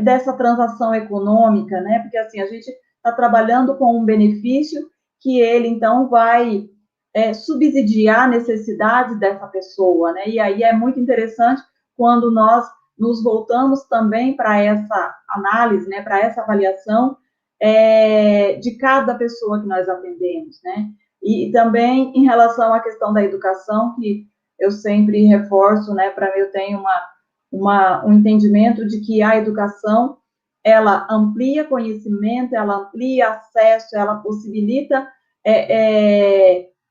dessa transação econômica, né? Porque, assim, a gente está trabalhando com um benefício que ele, então, vai subsidiar necessidades dessa pessoa, né? E aí é muito interessante quando nós nos voltamos também para essa análise, né? Para essa avaliação de cada pessoa que nós atendemos, né? E também em relação à questão da educação, que eu sempre reforço, né? Para mim, eu tenho um entendimento de que a educação, ela amplia conhecimento, ela amplia acesso, ela possibilita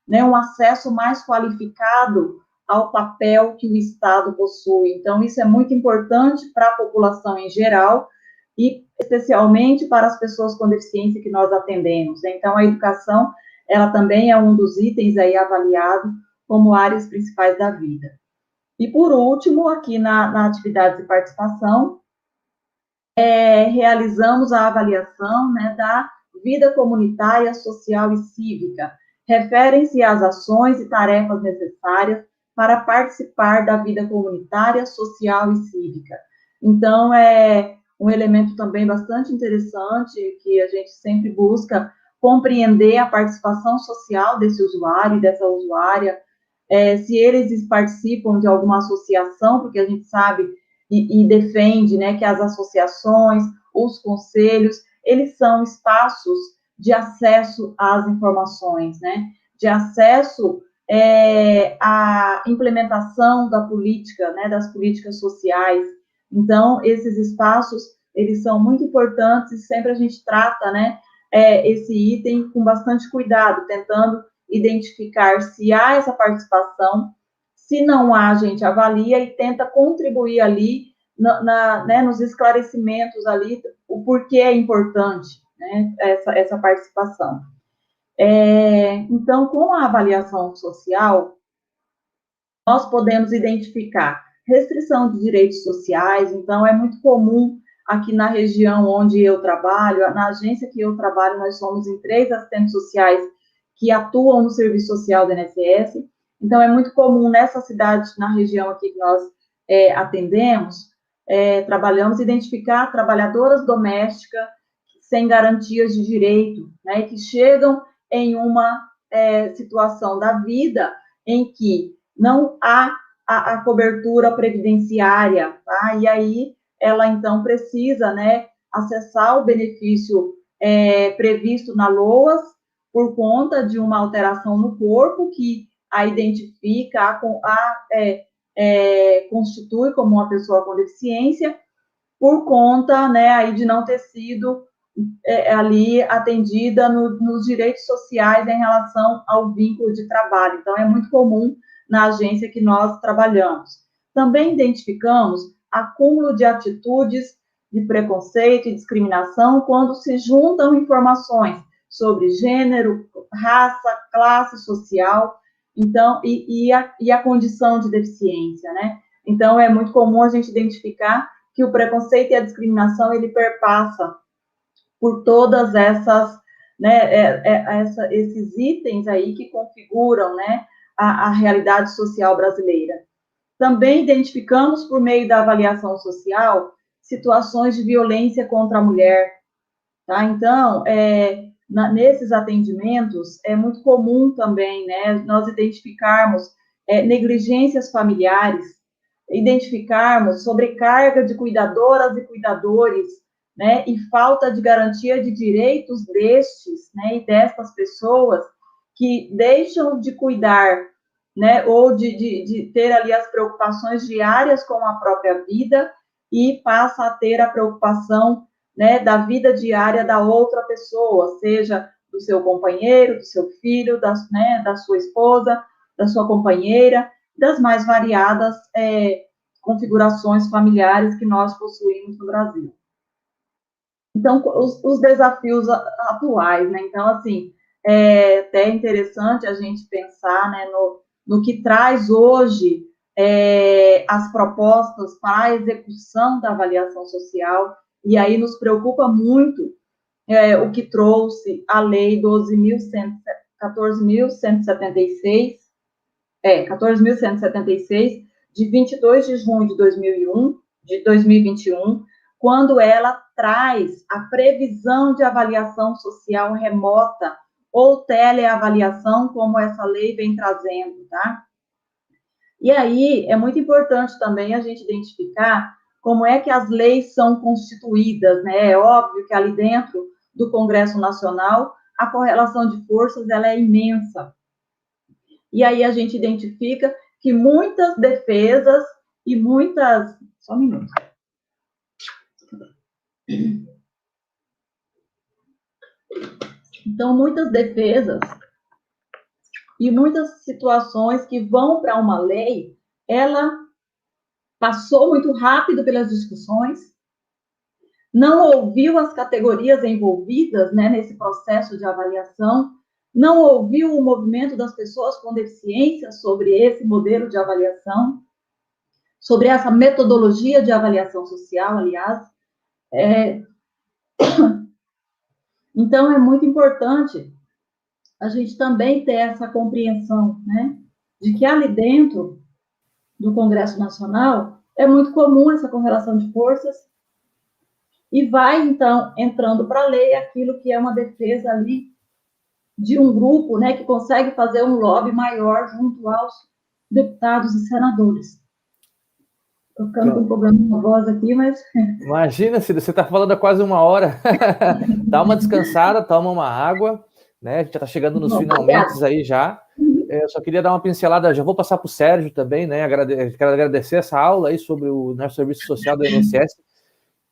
né, um acesso mais qualificado ao papel que o Estado possui. Então, isso é muito importante para a população em geral e especialmente para as pessoas com deficiência que nós atendemos. Então, a educação, ela também é um dos itens aí avaliado como áreas principais da vida. E, por último, aqui na atividade de participação, realizamos a avaliação, né, da vida comunitária, social e cívica. Referem-se às ações e tarefas necessárias para participar da vida comunitária, social e cívica. Então, é um elemento também bastante interessante, que a gente sempre busca compreender a participação social desse usuário e dessa usuária, se eles participam de alguma associação, porque a gente sabe e defende, né, que as associações, os conselhos, eles são espaços de acesso às informações, né, de acesso à implementação da política, né, das políticas sociais. Então, esses espaços, eles são muito importantes e sempre a gente trata, né, esse item com bastante cuidado, tentando identificar se há essa participação. Se não há, a gente avalia e tenta contribuir ali né, nos esclarecimentos ali, o porquê é importante, né, essa participação. Então, com a avaliação social, nós podemos identificar restrição de direitos sociais. Então, é muito comum aqui na região onde eu trabalho, na agência que eu trabalho, nós somos em 3 assistentes sociais que atuam no serviço social do INSS. Então, é muito comum nessa cidade, na região aqui que nós atendemos, trabalhamos, identificar trabalhadoras domésticas sem garantias de direito, né, que chegam em uma situação da vida em que não há a cobertura previdenciária, tá? E aí ela, então, precisa, né, acessar o benefício previsto na LOAS por conta de uma alteração no corpo que a identifica, constitui como uma pessoa com deficiência, por conta, né, aí de não ter sido ali atendida nos direitos sociais em relação ao vínculo de trabalho. Então, é muito comum na agência que nós trabalhamos. Também identificamos acúmulo de atitudes de preconceito e discriminação quando se juntam informações sobre gênero, raça, classe social, então, e a condição de deficiência, né? Então, é muito comum a gente identificar que o preconceito e a discriminação, ele perpassa por todas essas, né, esses itens aí que configuram, né, a realidade social brasileira. Também identificamos, por meio da avaliação social, situações de violência contra a mulher, tá? Então, nesses atendimentos, é muito comum também, né, nós identificarmos negligências familiares, identificarmos sobrecarga de cuidadoras e cuidadores, né, e falta de garantia de direitos destes, né, e destas pessoas que deixam de cuidar, né, ou de ter ali as preocupações diárias com a própria vida e passa a ter a preocupação, né, da vida diária da outra pessoa, seja do seu companheiro, do seu filho, da sua esposa, da sua companheira, das mais variadas configurações familiares que nós possuímos no Brasil. Então, os desafios atuais, né? Então, assim, é até interessante a gente pensar, né, no que traz hoje as propostas para a execução da avaliação social, e aí nos preocupa muito o que trouxe a Lei 14.176, 14.176, de 22 de junho de 2021, quando ela traz a previsão de avaliação social remota ou teleavaliação, como essa lei vem trazendo, tá? E aí, é muito importante também a gente identificar como é que as leis são constituídas, né? É óbvio que ali dentro do Congresso Nacional, a correlação de forças, ela é imensa. E aí a gente identifica que muitas defesas e muitas... Só um minuto. Então, muitas defesas e muitas situações que vão para uma lei, ela passou muito rápido pelas discussões, não ouviu as categorias envolvidas, né, nesse processo de avaliação, não ouviu o movimento das pessoas com deficiência sobre esse modelo de avaliação, sobre essa metodologia de avaliação social, aliás. Então, é muito importante a gente também ter essa compreensão, né, de que ali dentro do Congresso Nacional é muito comum essa correlação de forças e vai, então, entrando para a lei aquilo que é uma defesa ali de um grupo, né, que consegue fazer um lobby maior junto aos deputados e senadores. Estou ficando com um problema na voz aqui, mas... Imagina, Cida, você está falando há quase uma hora. Dá uma descansada, toma uma água, né? A gente já está chegando nos finalmente aí já. Eu só queria dar uma pincelada, já vou passar para o Sérgio também, né? Quero agradecer essa aula aí sobre o nosso serviço social do INSS,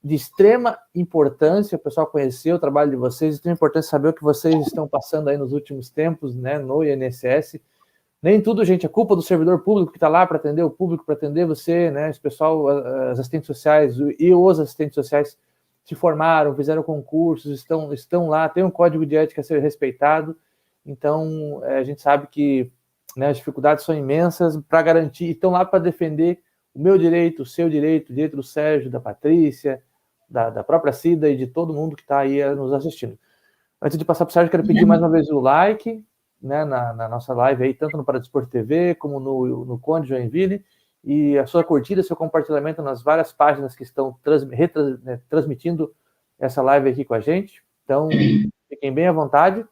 de extrema importância o pessoal conhecer o trabalho de vocês, de extrema importância saber o que vocês estão passando aí nos últimos tempos, né, no INSS. Nem tudo, gente, é culpa do servidor público que está lá para atender o público, para atender você, né? Esse pessoal, as assistentes sociais e os assistentes sociais se formaram, fizeram concursos, estão lá, tem um código de ética a ser respeitado. Então, a gente sabe que, né, as dificuldades são imensas para garantir, estão lá para defender o meu direito, o seu direito, o direito do Sérgio, da Patrícia, da própria Cida e de todo mundo que está aí nos assistindo. Antes de passar para o Sérgio, quero pedir mais uma vez o like, né, na nossa live aí, tanto no Paradesporto TV, como no Conde Joinville, e a sua curtida, seu compartilhamento nas várias páginas que estão transmitindo essa live aqui com a gente. Então, fiquem bem à vontade.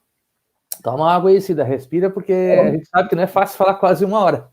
Toma uma água aí, Cida, respira, porque a gente sabe que não é fácil falar quase 1 hora.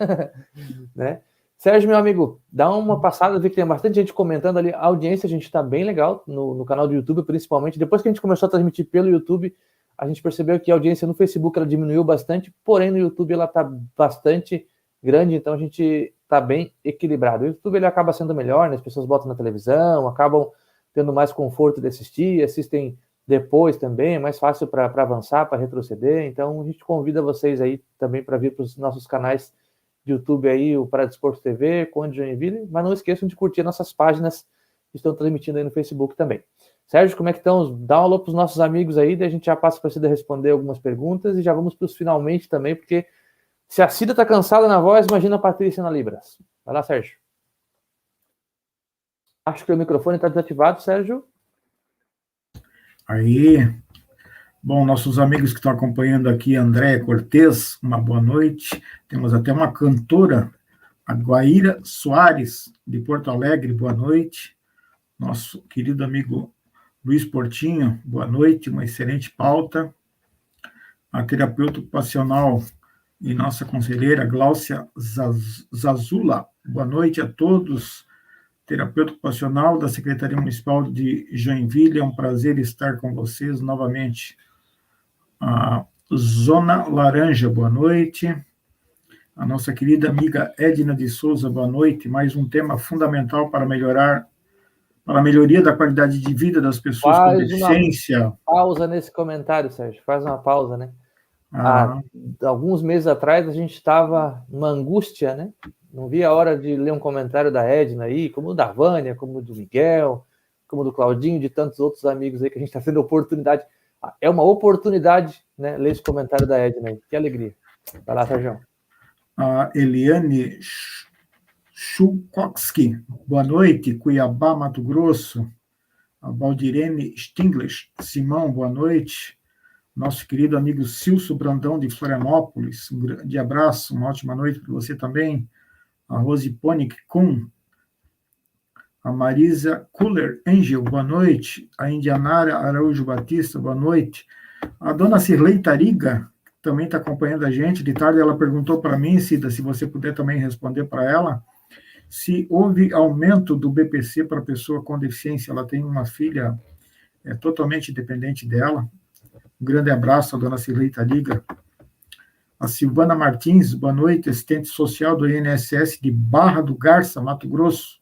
Né? Sérgio, meu amigo, dá uma passada, vi que tem bastante gente comentando ali. A audiência, a gente está bem legal no canal do YouTube, principalmente. Depois que a gente começou a transmitir pelo YouTube, a gente percebeu que a audiência no Facebook ela diminuiu bastante, porém no YouTube ela está bastante grande, então a gente está bem equilibrado. O YouTube ele acaba sendo melhor, né? As pessoas botam na televisão, acabam tendo mais conforto de assistir, assistem depois também, é mais fácil para avançar, para retroceder. Então a gente convida vocês aí também para vir para os nossos canais de YouTube aí, o Paradesporto TV, Conde Joinville, mas não esqueçam de curtir nossas páginas que estão transmitindo aí no Facebook também. Sérgio, como é que estão? Dá um alô para os nossos amigos aí, daí a gente já passa para você responder algumas perguntas e já vamos para os finalmente também, porque se a Cida está cansada na voz, imagina a Patrícia na Libras. Vai lá, Sérgio. Acho que o microfone está desativado, Sérgio. Aí. Bom, nossos amigos que estão acompanhando aqui, Andréia Cortez, uma boa noite. Temos até uma cantora, a Guaíra Soares, de Porto Alegre, boa noite. Nosso querido amigo Luiz Portinho, boa noite, uma excelente pauta. A terapeuta ocupacional e nossa conselheira, Gláucia Zazula, boa noite a todos. Terapeuta ocupacional da Secretaria Municipal de Joinville, é um prazer estar com vocês novamente. A Zona Laranja, boa noite. A nossa querida amiga Edna de Souza, boa noite. Mais um tema fundamental para a melhoria da qualidade de vida das pessoas com deficiência. Pausa nesse comentário, Sérgio. Faz uma pausa, né? Há alguns meses atrás a gente estava numa angústia, né? Não via a hora de ler um comentário da Edna aí, como o da Vânia, como o do Miguel, como o do Claudinho, de tantos outros amigos aí que a gente está tendo oportunidade. É uma oportunidade, né? Ler esse comentário da Edna aí. Que alegria. Vai lá, Sérgio. A Eliane Chukowski, boa noite, Cuiabá, Mato Grosso. A Valdirene Stinglish, Simão, boa noite. Nosso querido amigo Cilso Brandão, de Florianópolis, um grande abraço, uma ótima noite para você também. A Rosipone Kuhn, a Marisa Kuller Angel, boa noite. A Indianara Araújo Batista, boa noite. A dona Cirlei Tariga, também está acompanhando a gente. De tarde ela perguntou para mim, Cida, se você puder também responder para ela, se houve aumento do BPC para pessoa com deficiência. Ela tem uma filha totalmente dependente dela. Um grande abraço à dona Cirlei Tariga. A Silvana Martins, boa noite, assistente social do INSS de Barra do Garça, Mato Grosso.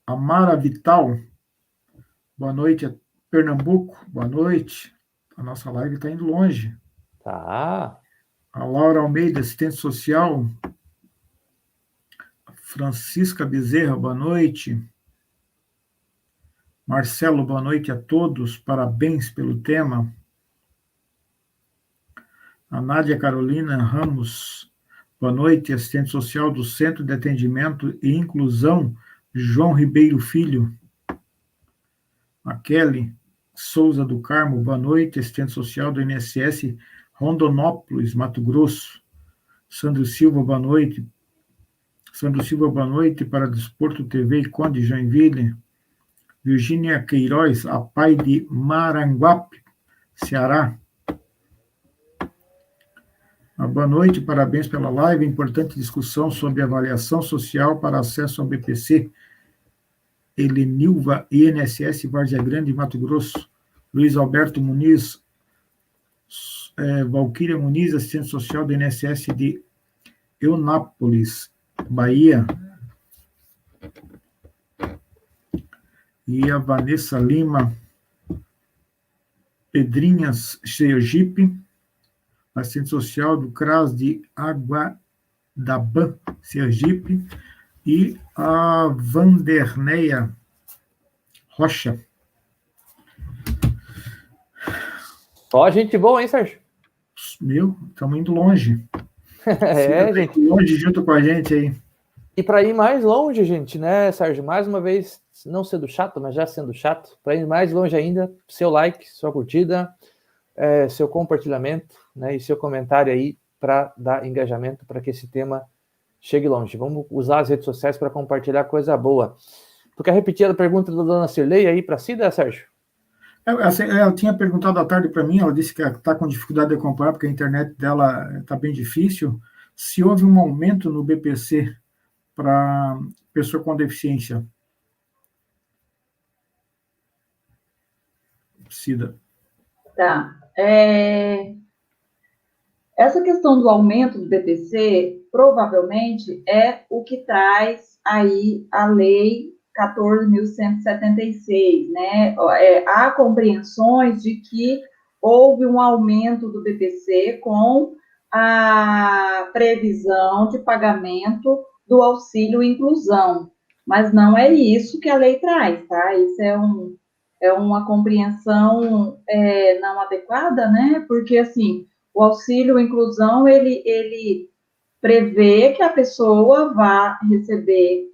A Mara Vital, boa noite, Pernambuco, boa noite. A nossa live está indo longe. Tá. A Laura Almeida, assistente social. A Francisca Bezerra, boa noite. Marcelo, boa noite a todos, parabéns pelo tema. A Nádia Carolina Ramos, boa noite, assistente social do Centro de Atendimento e Inclusão João Ribeiro Filho. A Kelly Souza do Carmo, boa noite, assistente social do INSS Rondonópolis, Mato Grosso. Sandro Silva, boa noite. Sandro Silva, boa noite, para Desporto TV e Conde Joinville. Virgínia Queiroz, a pai de Maranguape, Ceará. Boa noite, parabéns pela live, importante discussão sobre avaliação social para acesso ao BPC. Helenilva, INSS, Várzea Grande, Mato Grosso. Luiz Alberto Muniz, Valquíria Muniz, assistente social do INSS de Eunápolis, Bahia. E a Vanessa Lima Pedrinhas, Sergipe, assistente social do CRAS de Aguadabã, Sergipe, e a Vanderneia Rocha. Só gente boa, hein, Sérgio? Meu, estamos indo longe. Gente. Longe junto com a gente aí. E para ir mais longe, gente, né, Sérgio? Mais uma vez, não sendo chato, mas já sendo chato, para ir mais longe ainda, seu like, sua curtida. seu compartilhamento, né, e seu comentário aí para dar engajamento para que esse tema chegue longe. Vamos usar as redes sociais para compartilhar coisa boa. Tu quer repetir a pergunta da dona Cirlei aí para Cida, Sérgio? Ela tinha perguntado à tarde para mim, ela disse que está com dificuldade de acompanhar, porque a internet dela está bem difícil, se houve um aumento no BPC para pessoa com deficiência. Cida. Tá. Essa questão do aumento do BPC, provavelmente, é o que traz aí a Lei 14.176, né? Há compreensões de que houve um aumento do BPC com a previsão de pagamento do auxílio inclusão, mas não é isso que a lei traz, tá? Isso é uma compreensão não adequada, né? Porque, assim, o auxílio inclusão, ele prevê que a pessoa vá receber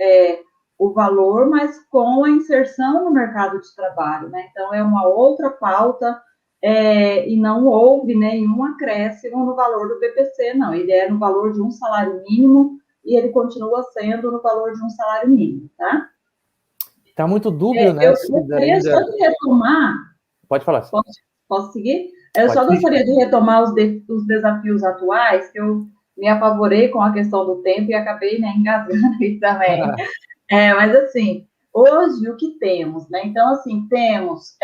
o valor, mas com a inserção no mercado de trabalho, né? Então, é uma outra pauta e não houve nenhum acréscimo no valor do BPC, não. Ele é no valor de um salário mínimo e ele continua sendo no valor de um salário mínimo, tá? Está muito dúbio, né? Eu gostaria só de retomar... Pode falar. Posso seguir? Eu só gostaria de retomar os desafios atuais, que eu me apavorei com a questão do tempo e acabei, né, engasgando aí também. Mas, assim, hoje o que temos, né? Então, assim, temos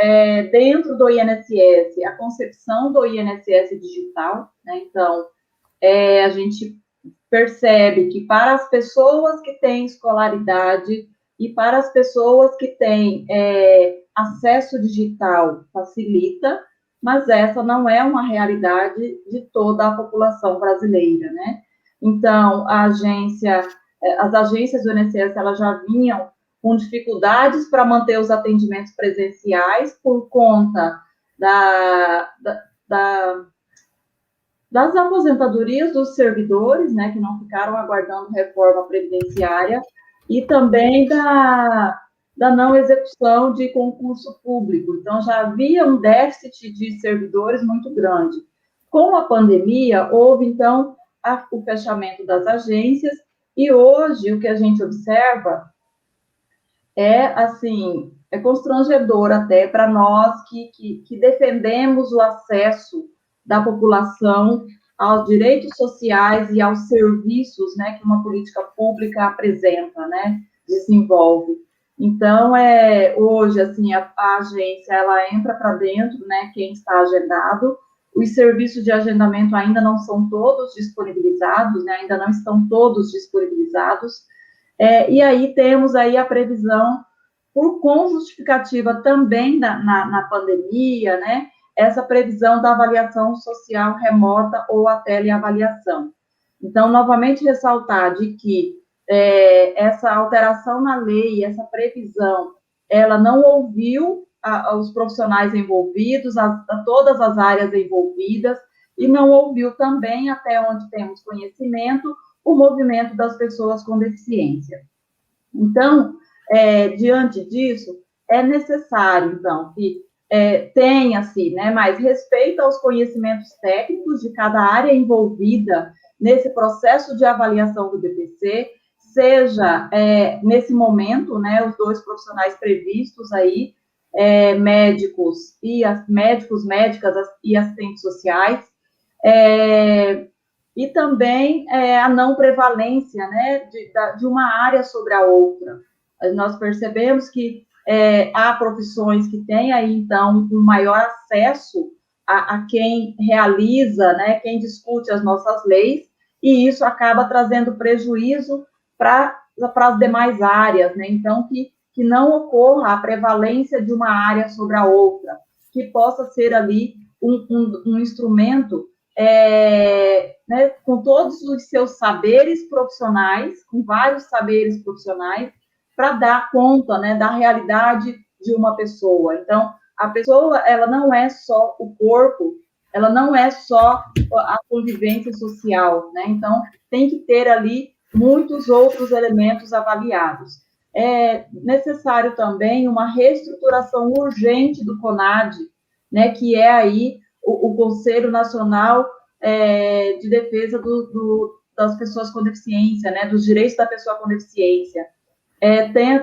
dentro do INSS a concepção do INSS digital, né? Então, a gente percebe que para as pessoas que têm escolaridade e para as pessoas que têm acesso digital facilita, mas essa não é uma realidade de toda a população brasileira, né? Então, as agências do INSS, elas já vinham com dificuldades para manter os atendimentos presenciais por conta das aposentadorias dos servidores, né, que não ficaram aguardando reforma previdenciária, e também da não execução de concurso público. Então, já havia um déficit de servidores muito grande. Com a pandemia, houve, então, o fechamento das agências, e hoje o que a gente observa assim, é constrangedor até para nós que defendemos o acesso da população aos direitos sociais e aos serviços, né, que uma política pública apresenta, né, desenvolve. Então, hoje, assim, a agência, ela entra para dentro, né, quem está agendado, os serviços de agendamento ainda não são todos disponibilizados, né, ainda não estão todos disponibilizados, e aí temos aí a previsão, com justificativa também na pandemia, né, essa previsão da avaliação social remota ou a teleavaliação. Então, novamente ressaltar de que essa alteração na lei, essa previsão, ela não ouviu os profissionais envolvidos, a todas as áreas envolvidas, e não ouviu também, até onde temos conhecimento, o movimento das pessoas com deficiência. Então, diante disso, é necessário, então, que tenha-se, né, mais respeito aos conhecimentos técnicos de cada área envolvida nesse processo de avaliação do BPC, seja, nesse momento, né, os dois profissionais previstos aí, médicos, médicas e assistentes sociais, e também a não prevalência, né, de uma área sobre a outra. Nós percebemos que há profissões que têm aí, então, um maior acesso a quem realiza, né, quem discute as nossas leis, e isso acaba trazendo prejuízo para as demais áreas, né? Então, que não ocorra a prevalência de uma área sobre a outra, que possa ser ali um instrumento né, com todos os seus saberes profissionais, com vários saberes profissionais, para dar conta, né, da realidade de uma pessoa. Então, a pessoa, ela não é só o corpo, ela não é só a convivência social, né? Então, tem que ter ali muitos outros elementos avaliados. É necessário também uma reestruturação urgente do CONAD, né, que é aí o Conselho Nacional de Defesa das Pessoas com Deficiência, né, dos direitos da pessoa com deficiência.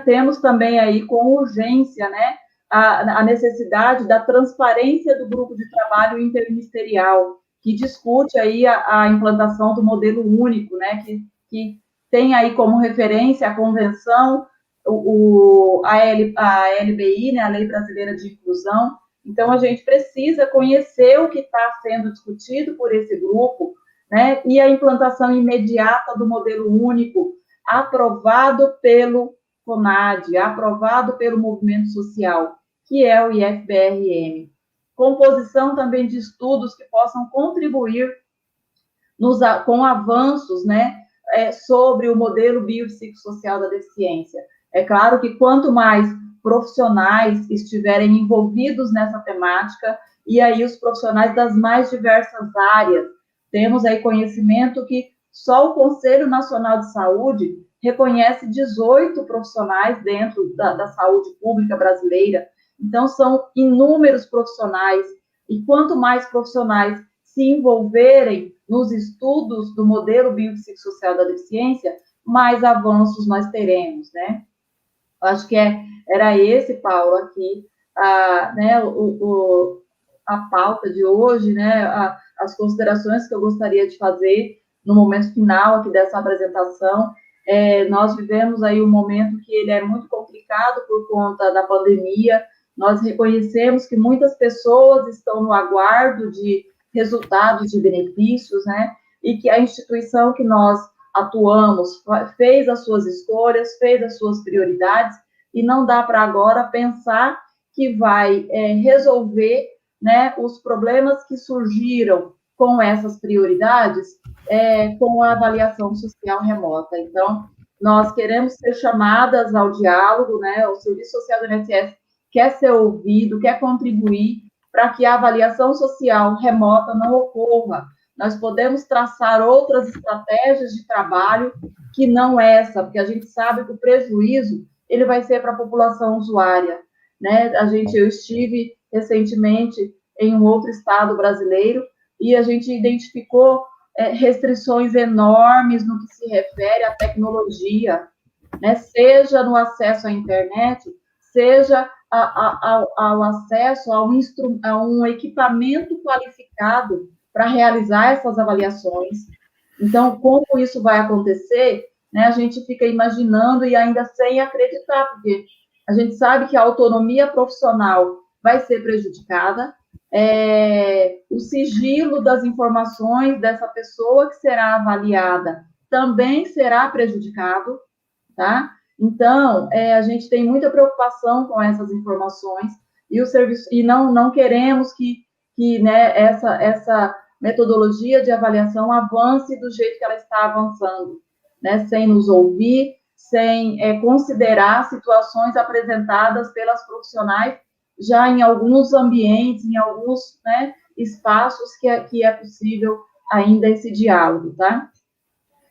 Temos também aí, com urgência, né, a necessidade da transparência do grupo de trabalho interministerial, que discute aí a implantação do modelo único, né, que tem aí como referência a convenção, a LBI, né, a Lei Brasileira de Inclusão. Então, a gente precisa conhecer o que está sendo discutido por esse grupo, né, e a implantação imediata do modelo único, aprovado pelo CONAD, aprovado pelo movimento social, que é o IFBRM. Composição também de estudos que possam contribuir com avanços, né, sobre o modelo biopsicossocial da deficiência. É claro que quanto mais profissionais estiverem envolvidos nessa temática, e aí os profissionais das mais diversas áreas, temos aí conhecimento que só o Conselho Nacional de Saúde reconhece 18 profissionais dentro da saúde pública brasileira. Então, são inúmeros profissionais, e quanto mais profissionais se envolverem nos estudos do modelo biopsicossocial da deficiência, mais avanços nós teremos, né? Eu acho que era esse, Paulo, aqui, né, a pauta de hoje, né, as considerações que eu gostaria de fazer no momento final aqui dessa apresentação. Nós vivemos aí um momento que ele é muito complicado por conta da pandemia. Nós reconhecemos que muitas pessoas estão no aguardo de resultados de benefícios, né, e que a instituição que nós atuamos fez as suas escolhas, fez as suas prioridades, e não dá para agora pensar que vai resolver, né, os problemas que surgiram com essas prioridades com a avaliação social remota. Então, nós queremos ser chamadas ao diálogo, né, o Serviço Social do INSS quer ser ouvido, quer contribuir para que a avaliação social remota não ocorra. Nós podemos traçar outras estratégias de trabalho que não essa, porque a gente sabe que o prejuízo ele vai ser para a população usuária, né? Eu estive recentemente em um outro estado brasileiro e a gente identificou restrições enormes no que se refere à tecnologia, né? Seja no acesso à internet, seja ao acesso a um equipamento qualificado para realizar essas avaliações. Então, como isso vai acontecer, né, a gente fica imaginando e ainda sem acreditar, porque a gente sabe que a autonomia profissional vai ser prejudicada, o sigilo das informações dessa pessoa que será avaliada também será prejudicado, tá? Então, a gente tem muita preocupação com essas informações e o serviço, e não queremos que né, essa metodologia de avaliação avance do jeito que ela está avançando, né, sem nos ouvir, sem considerar situações apresentadas pelas profissionais já em alguns ambientes, em alguns, né, espaços que é possível ainda esse diálogo, tá?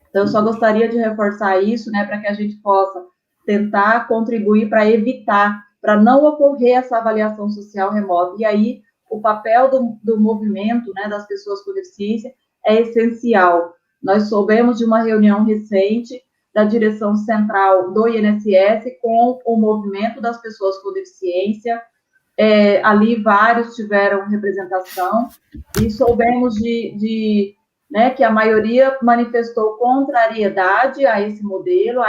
Então, eu só gostaria de reforçar isso, né, para que a gente possa tentar contribuir para evitar, para não ocorrer essa avaliação social remota. E aí, o papel do movimento, né, das pessoas com deficiência é essencial. Nós soubemos de uma reunião recente da direção central do INSS com o movimento das pessoas com deficiência. Ali, vários tiveram representação e soubemos né, que a maioria manifestou contrariedade a esse modelo,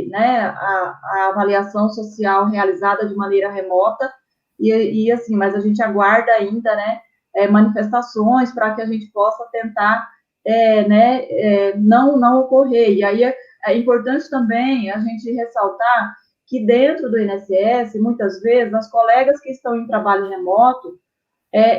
né, a avaliação social realizada de maneira remota, e assim, mas a gente aguarda ainda, né, manifestações para que a gente possa tentar, né, não ocorrer. E aí é importante também a gente ressaltar que dentro do INSS, muitas vezes, as colegas que estão em trabalho remoto,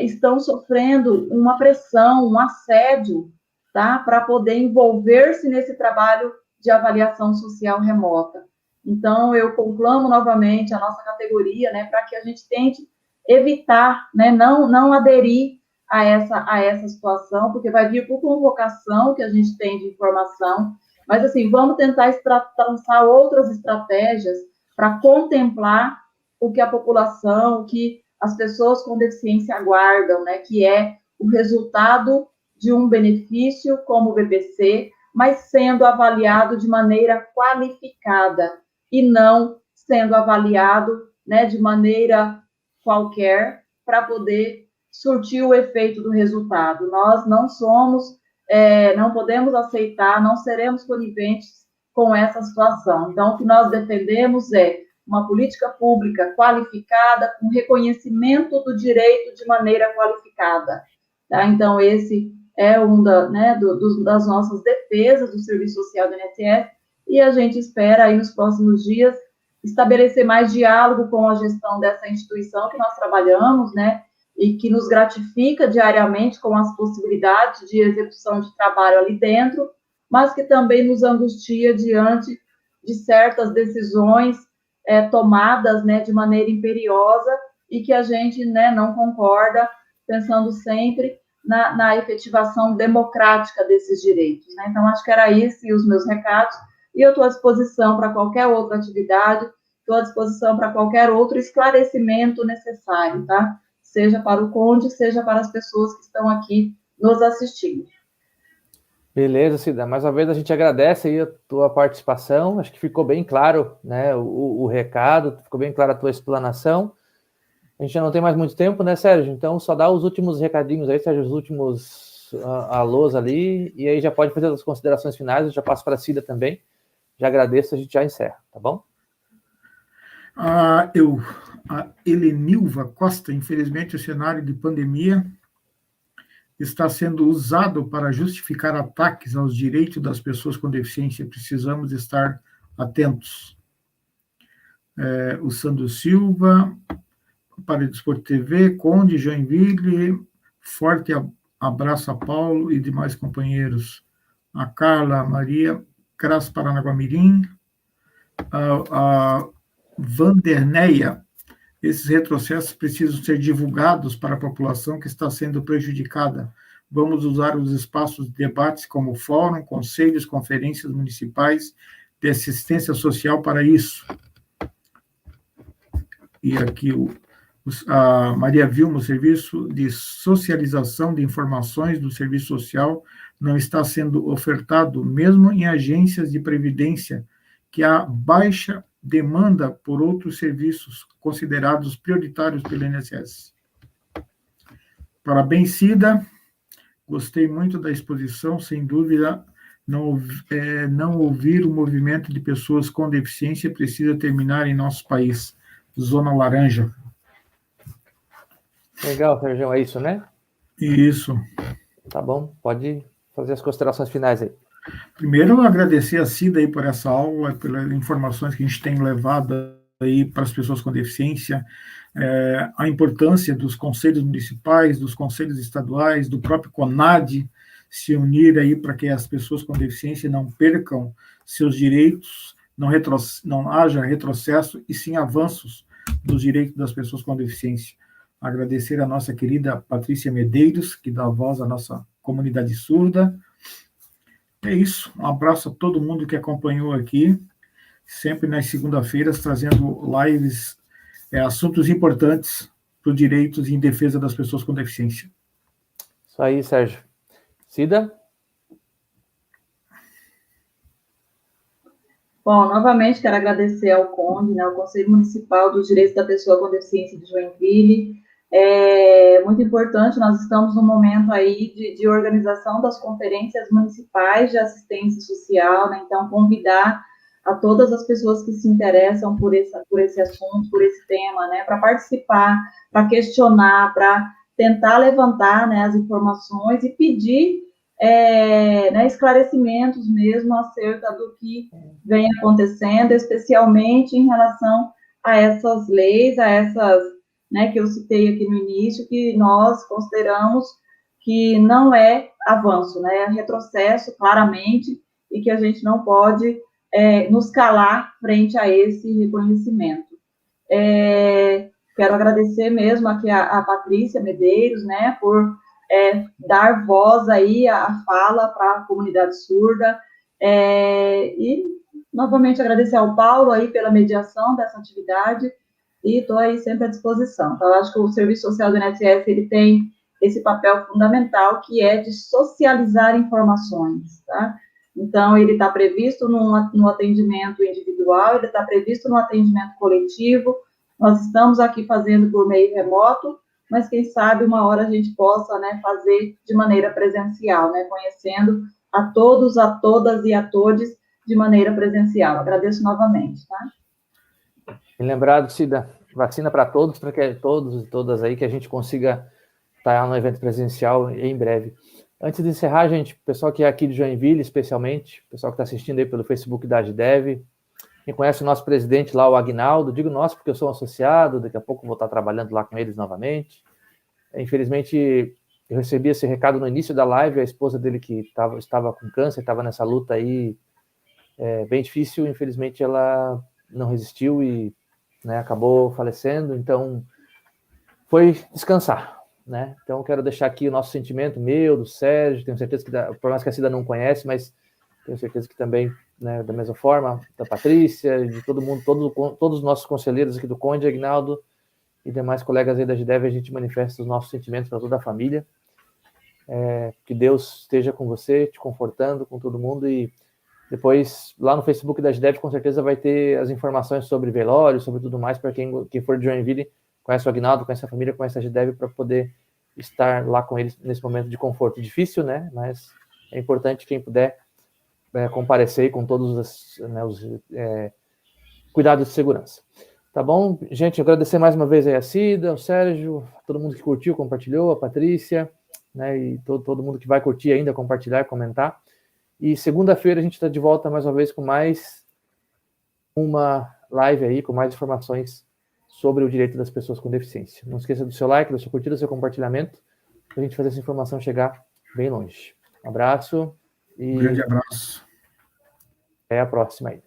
estão sofrendo uma pressão, um assédio, tá? Para poder envolver-se nesse trabalho de avaliação social remota. Então, eu conclamo novamente a nossa categoria, né, para que a gente tente evitar, né, não aderir a essa situação, porque vai vir por convocação que a gente tem de informação, mas, assim, vamos tentar traçar outras estratégias para contemplar o que a população, o que as pessoas com deficiência aguardam, né, que é o resultado de um benefício como o BPC, mas sendo avaliado de maneira qualificada e não sendo avaliado, né, de maneira qualquer para poder surtir o efeito do resultado. Nós não somos, não podemos aceitar, não seremos coniventes com essa situação. Então, o que nós defendemos é uma política pública qualificada, com reconhecimento do direito de maneira qualificada. Tá? Então, esse é das nossas defesas do Serviço Social do INSS, e a gente espera aí nos próximos dias estabelecer mais diálogo com a gestão dessa instituição que nós trabalhamos, né, e que nos gratifica diariamente com as possibilidades de execução de trabalho ali dentro, mas que também nos angustia diante de certas decisões tomadas, né, de maneira imperiosa e que a gente, né, não concorda, pensando sempre na efetivação democrática desses direitos, né? Então, acho que era isso e os meus recados, e eu estou à disposição para qualquer outra atividade, estou à disposição para qualquer outro esclarecimento necessário, tá? Seja para o Conde, seja para as pessoas que estão aqui nos assistindo. Beleza, Cida. Mais uma vez a gente agradece aí a tua participação. Acho que ficou bem claro, né, o recado, ficou bem clara a tua explanação. A gente já não tem mais muito tempo, né, Sérgio? Então, só dá os últimos recadinhos aí, Sérgio, os últimos alôs ali, e aí já pode fazer as considerações finais, eu já passo para a Cida também. Já agradeço, a gente já encerra, tá bom? A Helenilva Costa, infelizmente, o cenário de pandemia está sendo usado para justificar ataques aos direitos das pessoas com deficiência. Precisamos estar atentos. O Sandro Silva, para o Desporto TV, Conde, Joinville, forte abraço a Paulo e demais companheiros. A Carla Maria, Cras Paranaguamirim, a Vanderneia, esses retrocessos precisam ser divulgados para a população que está sendo prejudicada. Vamos usar os espaços de debates como fórum, conselhos, conferências municipais de assistência social para isso. E aqui a Maria Vilma, o serviço de socialização de informações do serviço social não está sendo ofertado, mesmo em agências de previdência, que há baixa demanda por outros serviços considerados prioritários pelo INSS. Parabéns, Cida. Gostei muito da exposição, sem dúvida. Não ouvir o movimento de pessoas com deficiência precisa terminar em nosso país. Zona Laranja. Legal, Sérgio, é isso, né? Isso. Tá bom, pode fazer as considerações finais aí. Primeiro, agradecer a Cida aí por essa aula, pelas informações que a gente tem levado aí para as pessoas com deficiência, a importância dos conselhos municipais, dos conselhos estaduais, do próprio CONAD se unir aí para que as pessoas com deficiência não percam seus direitos, não haja retrocesso e sim avanços dos direitos das pessoas com deficiência. Agradecer a nossa querida Patrícia Medeiros, que dá voz à nossa comunidade surda. É isso, um abraço a todo mundo que acompanhou aqui, sempre nas segunda-feiras, trazendo lives, assuntos importantes para os direitos e em defesa das pessoas com deficiência. Isso aí, Sérgio. Cida? Bom, novamente quero agradecer ao Conde, né, ao Conselho Municipal dos Direitos da Pessoa com Deficiência de Joinville. É muito importante, nós estamos no momento aí de organização das conferências municipais de assistência social, né? Então convidar a todas as pessoas que se interessam por esse assunto, por esse tema, né, para participar, para questionar, para tentar levantar, né, as informações e pedir né, esclarecimentos mesmo acerca do que vem acontecendo, especialmente em relação a essas leis, a essas, né, que eu citei aqui no início, que nós consideramos que não é avanço, né, é retrocesso, claramente, e que a gente não pode nos calar frente a esse reconhecimento. Quero agradecer mesmo aqui a Patrícia Medeiros, né, por dar voz aí à fala para a comunidade surda, e novamente agradecer ao Paulo aí pela mediação dessa atividade, e estou aí sempre à disposição. Então, eu acho que o Serviço Social do INSS, ele tem esse papel fundamental, que é de socializar informações, tá? Então, ele está previsto no atendimento individual, ele está previsto no atendimento coletivo, nós estamos aqui fazendo por meio remoto, mas quem sabe uma hora a gente possa, né, fazer de maneira presencial, né, conhecendo a todos, a todas e a todos de maneira presencial. Agradeço novamente, tá? E lembrado, Cida, vacina para todos, para que todos e todas aí, que a gente consiga estar no evento presencial em breve. Antes de encerrar, gente, pessoal que é aqui de Joinville, especialmente, pessoal que está assistindo aí pelo Facebook da Agidev, quem conhece o nosso presidente lá, o Agnaldo, digo nosso porque eu sou um associado, daqui a pouco vou estar trabalhando lá com eles novamente. Infelizmente, eu recebi esse recado no início da live, a esposa dele que estava com câncer, estava nessa luta aí, bem difícil, infelizmente ela não resistiu e, né, acabou falecendo, então foi descansar, né? Então quero deixar aqui o nosso sentimento, meu, do Sérgio, tenho certeza que, por mais que a Cida não conhece, mas tenho certeza que também, né, da mesma forma, da Patrícia, de todo mundo, todos os nossos conselheiros aqui do Conde, Agnaldo e demais colegas aí da Agidev, a gente manifesta os nossos sentimentos para toda a família. Que Deus esteja com você, te confortando, com todo mundo, e depois, lá no Facebook da Agidev, com certeza vai ter as informações sobre velório, sobre tudo mais, para quem for de Joinville, conhece o Agnaldo, conhece a família, conhece a Agidev, para poder estar lá com eles nesse momento de conforto. Difícil, né? Mas é importante quem puder comparecer com todos os cuidados de segurança. Tá bom? Gente, agradecer mais uma vez aí a Cida, o Sérgio, todo mundo que curtiu, compartilhou, a Patrícia, né, e todo mundo que vai curtir ainda, compartilhar, comentar. E segunda-feira a gente está de volta mais uma vez com mais uma live aí, com mais informações sobre o direito das pessoas com deficiência. Não esqueça do seu like, da sua curtida, do seu compartilhamento, para a gente fazer essa informação chegar bem longe. Um abraço e grande abraço. até a próxima aí.